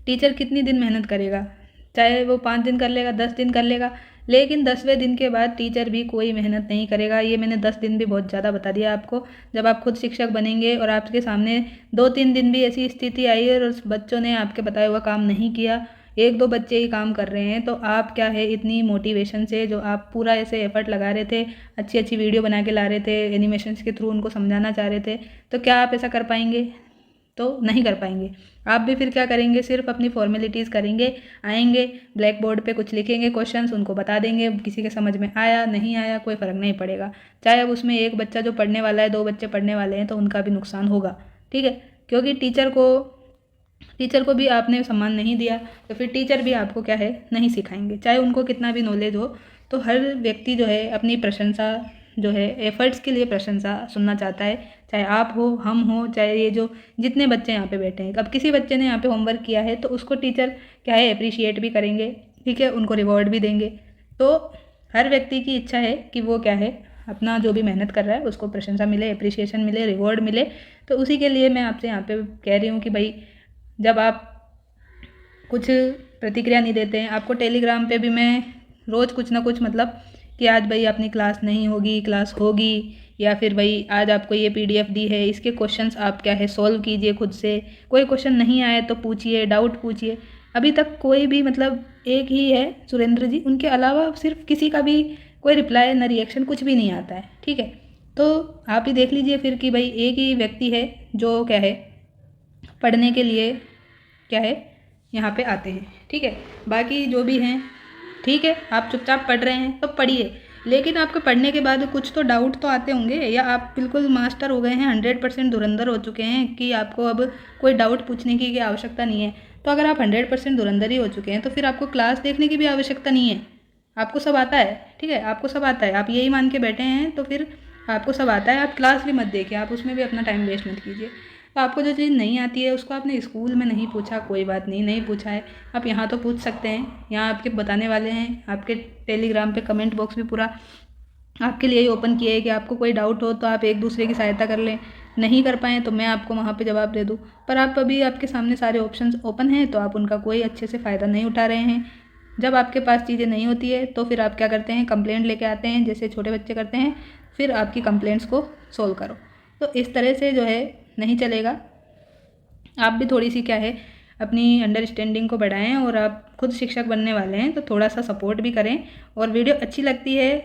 टीचर कितनी दिन मेहनत करेगा, चाहे वो 5 दिन कर लेगा, 10 दिन कर लेगा, लेकिन 10वें दिन के बाद टीचर भी कोई मेहनत नहीं करेगा। ये मैंने 10 दिन भी बहुत ज़्यादा बता दिया आपको। जब आप खुद शिक्षक बनेंगे और आपके सामने 2-3 दिन भी ऐसी स्थिति आई और उस बच्चों ने आपके बताया हुआ काम नहीं किया, 1-2 बच्चे ही काम कर रहे हैं, तो आप क्या है इतनी मोटिवेशन से जो आप पूरा ऐसे एफर्ट लगा रहे थे, अच्छी अच्छी वीडियो बना के ला रहे थे, एनिमेशंस के थ्रू उनको समझाना चाह रहे थे, तो क्या आप ऐसा कर पाएंगे? तो नहीं कर पाएंगे। आप भी फिर क्या करेंगे, सिर्फ अपनी फॉर्मेलिटीज़ करेंगे, आएंगे ब्लैक बोर्ड पे कुछ लिखेंगे क्वेश्चंस, उनको बता देंगे, किसी के समझ में आया नहीं आया कोई फ़र्क नहीं पड़ेगा। चाहे अब उसमें एक बच्चा जो पढ़ने वाला है, 2 बच्चे पढ़ने वाले हैं, तो उनका भी नुकसान होगा, ठीक है। क्योंकि टीचर को भी आपने सम्मान नहीं दिया तो फिर टीचर भी आपको क्या है नहीं सिखाएंगे, चाहे उनको कितना भी नॉलेज हो। तो हर व्यक्ति जो है अपनी प्रशंसा जो है एफर्ट्स के लिए प्रशंसा सुनना चाहता है, चाहे आप हो, हम हो, चाहे ये जो जितने बच्चे यहाँ पे बैठे हैं। अब किसी बच्चे ने यहाँ पे होमवर्क किया है तो उसको टीचर क्या है अप्रिशिएट भी करेंगे, ठीक है, उनको रिवॉर्ड भी देंगे। तो हर व्यक्ति की इच्छा है कि वो क्या है अपना जो भी मेहनत कर रहा है उसको प्रशंसा मिले, अप्रिसिएशन मिले, रिवॉर्ड मिले। तो उसी के लिए मैं आपसे यहाँ पे कह रही हूँ कि भाई जब आप कुछ प्रतिक्रिया नहीं देते हैं, आपको टेलीग्राम पे भी मैं रोज़ कुछ ना कुछ मतलब कि आज भाई अपनी क्लास नहीं होगी, क्लास होगी, या फिर भाई आज आपको ये पीडीएफ दी है, इसके क्वेश्चंस आप क्या है सॉल्व कीजिए खुद से, कोई क्वेश्चन नहीं आए तो पूछिए, डाउट पूछिए। अभी तक कोई भी मतलब एक ही है सुरेंद्र जी, उनके अलावा सिर्फ किसी का भी कोई रिप्लाई ना रिएक्शन कुछ भी नहीं आता है, ठीक है। तो आप ही देख लीजिए फिर कि भाई एक ही व्यक्ति है जो क्या है पढ़ने के लिए क्या है यहाँ पे आते हैं, ठीक है। बाकी जो भी हैं ठीक है, आप चुपचाप पढ़ रहे हैं तो पढ़िए, लेकिन आपके पढ़ने के बाद कुछ तो डाउट तो आते होंगे, या आप बिल्कुल मास्टर हो गए हैं, 100% धुरंधर हो चुके हैं कि आपको अब कोई डाउट पूछने की आवश्यकता नहीं है। तो अगर आप 100% धुरंधर ही हो चुके हैं तो फिर आपको क्लास देखने की भी आवश्यकता नहीं है, आपको सब आता है, ठीक है, आपको सब आता है, आप यही मान के बैठे हैं तो फिर आपको सब आता है। आप क्लास भी मत देखिए, आप उसमें भी अपना टाइम वेस्ट मत कीजिए। तो आपको जो चीज़ नहीं आती है उसको आपने स्कूल में नहीं पूछा, कोई बात नहीं, नहीं पूछा है, आप यहाँ तो पूछ सकते हैं, यहाँ आपके बताने वाले हैं, आपके टेलीग्राम पे कमेंट बॉक्स भी पूरा आपके लिए ही ओपन किया है कि आपको कोई डाउट हो तो आप एक दूसरे की सहायता कर लें, नहीं कर पाएँ तो मैं आपको वहाँ पे जवाब दे दूँ। पर आप अभी आपके सामने सारे ऑप्शंस ओपन हैं तो आप उनका कोई अच्छे से फ़ायदा नहीं उठा रहे हैं। जब आपके पास चीज़ें नहीं होती है तो फिर आप क्या करते हैं, कंप्लेंट लेके आते हैं, जैसे छोटे बच्चे करते हैं, फिर आपकी कंप्लेंट्स को सोल्व करो। तो इस तरह से जो है नहीं चलेगा। आप भी थोड़ी सी क्या है अपनी अंडरस्टैंडिंग को बढ़ाएं, और आप खुद शिक्षक बनने वाले हैं तो थोड़ा सा सपोर्ट भी करें, और वीडियो अच्छी लगती है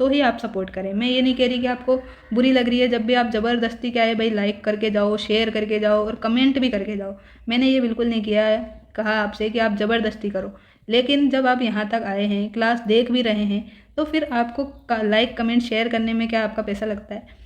तो ही आप सपोर्ट करें। मैं ये नहीं कह रही कि आपको बुरी लग रही है जब भी आप ज़बरदस्ती क्या है भाई लाइक करके जाओ, शेयर करके जाओ और कमेंट भी करके जाओ, मैंने ये बिल्कुल नहीं किया है, कहा आपसे कि आप ज़बरदस्ती करो। लेकिन जब आप यहाँ तक आए हैं, क्लास देख भी रहे हैं, तो फिर आपको लाइक कमेंट शेयर करने में क्या आपका पैसा लगता है?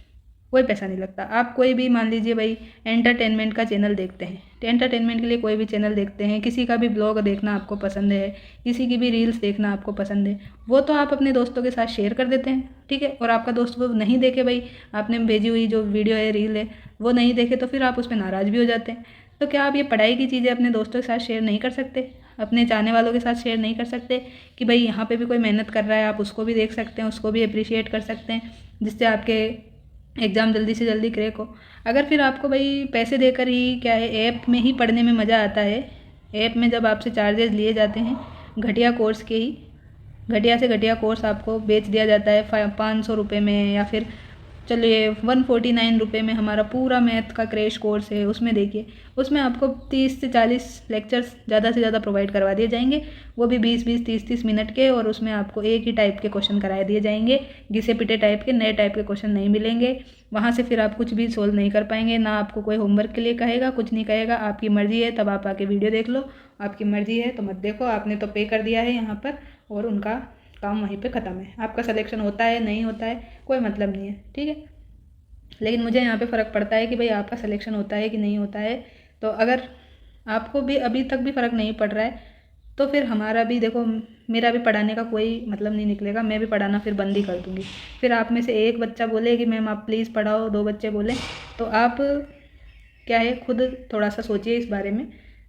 कोई पैसा नहीं लगता। आप कोई भी मान लीजिए भाई एंटरटेनमेंट का चैनल देखते हैं, तो एंटरटेनमेंट के लिए कोई भी चैनल देखते हैं, किसी का भी ब्लॉग देखना आपको पसंद है, किसी की भी रील्स देखना आपको पसंद है, वो तो आप अपने दोस्तों के साथ शेयर कर देते हैं, ठीक है। और आपका दोस्त वो नहीं देखे, भाई आपने भेजी हुई जो वीडियो है, रील है, वो नहीं देखे तो फिर आप उस पर नाराज़ भी हो जाते हैं। तो क्या आप ये पढ़ाई की चीज़ें अपने दोस्तों के साथ शेयर नहीं कर सकते, अपने चाहने वालों के साथ शेयर नहीं कर सकते कि भाई यहाँ पे भी कोई मेहनत कर रहा है, आप उसको भी देख सकते हैं, उसको भी अप्रिशिएट कर सकते हैं, जिससे आपके एग्ज़ाम जल्दी से जल्दी क्रैक हो। अगर फिर आपको भाई पैसे देकर ही क्या है ऐप में ही पढ़ने में मज़ा आता है, ऐप में जब आपसे चार्जेस लिए जाते हैं घटिया कोर्स के ही, घटिया से घटिया कोर्स आपको बेच दिया जाता है 500 रुपये में, या फिर चलिए 149 रुपये में हमारा पूरा मैथ का क्रैश कोर्स है, उसमें देखिए उसमें आपको 30 से 40 लेक्चर्स ज़्यादा से ज़्यादा प्रोवाइड करवा दिए जाएंगे, वो भी 20-20 30-30 मिनट के, और उसमें आपको एक ही टाइप के क्वेश्चन कराए दिए जाएंगे, घिसे पिटे टाइप के, नए टाइप के क्वेश्चन नहीं मिलेंगे। वहाँ से फिर आप कुछ भी सोल्व नहीं कर पाएंगे, ना आपको कोई होमवर्क के लिए कहेगा, कुछ नहीं कहेगा, आपकी मर्ज़ी है तब आप आके वीडियो देख लो, आपकी मर्ज़ी है तो मत देखो, आपने तो पे कर दिया है यहाँ पर, और उनका काम वहीं पे ख़त्म है। आपका सिलेक्शन होता है नहीं होता है कोई मतलब नहीं है, ठीक है। लेकिन मुझे यहाँ पे फ़र्क पड़ता है कि भाई आपका सिलेक्शन होता है कि नहीं होता है। तो अगर आपको भी अभी तक भी फ़र्क नहीं पड़ रहा है तो फिर हमारा भी देखो, मेरा भी पढ़ाने का कोई मतलब नहीं निकलेगा, मैं भी पढ़ाना फिर बंद ही कर दूँगी। फिर आप में से एक बच्चा बोले कि मैम आप प्लीज़ पढ़ाओ, 2 बच्चे बोले, तो आप क्या है खुद थोड़ा सा सोचिए इस बारे में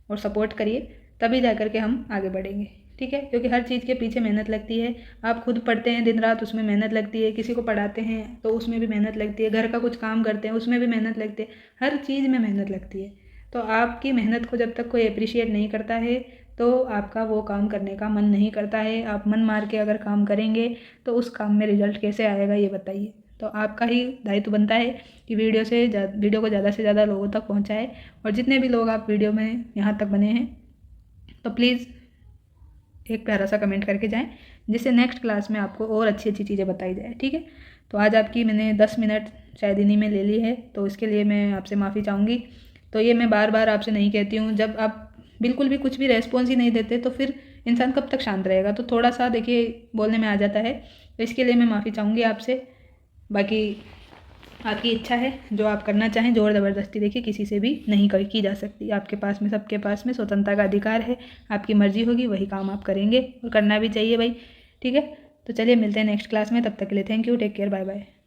और सपोर्ट करिए, तभी जा कर के हम आगे बढ़ेंगे, ठीक है। क्योंकि हर चीज़ के पीछे मेहनत लगती है। आप खुद पढ़ते हैं दिन रात, उसमें मेहनत लगती है, किसी को पढ़ाते हैं तो उसमें भी मेहनत लगती है, घर का कुछ काम करते हैं उसमें भी मेहनत लगती है, हर चीज़ में मेहनत लगती है। तो आपकी मेहनत को जब तक कोई अप्रिशिएट नहीं करता है तो आपका वो काम करने का मन नहीं करता है। आप मन मार के अगर काम करेंगे तो उस काम में रिजल्ट कैसे आएगा ये बताइए। तो आपका ही दायित्व बनता है कि वीडियो को ज़्यादा से ज़्यादा लोगों तक पहुंचाएं। और जितने भी लोग आप वीडियो में यहाँ तक बने हैं तो प्लीज़ एक प्यारा सा कमेंट करके जाएं, जिससे नेक्स्ट क्लास में आपको और अच्छी अच्छी चीज़ें बताई जाए, ठीक है। तो आज आपकी मैंने 10 मिनट शायद इन्हीं में ले ली है, तो इसके लिए मैं आपसे माफ़ी चाहूँगी। तो ये मैं बार बार आपसे नहीं कहती हूँ, जब आप बिल्कुल भी कुछ भी रेस्पॉन्स ही नहीं देते तो फिर इंसान कब तक शांत रहेगा। तो थोड़ा सा देखिए बोलने में आ जाता है, तो इसके लिए मैं माफ़ी चाहूँगी आपसे। बाकी आपकी इच्छा है, जो आप करना चाहें, ज़ोर ज़बरदस्ती देखिए किसी से भी नहीं की जा सकती। आपके पास में, सबके पास में स्वतंत्रता का अधिकार है। आपकी मर्जी होगी वही काम आप करेंगे, और करना भी चाहिए भाई, ठीक है। तो चलिए मिलते हैं नेक्स्ट क्लास में, तब तक के लिए thank you, take care, bye bye.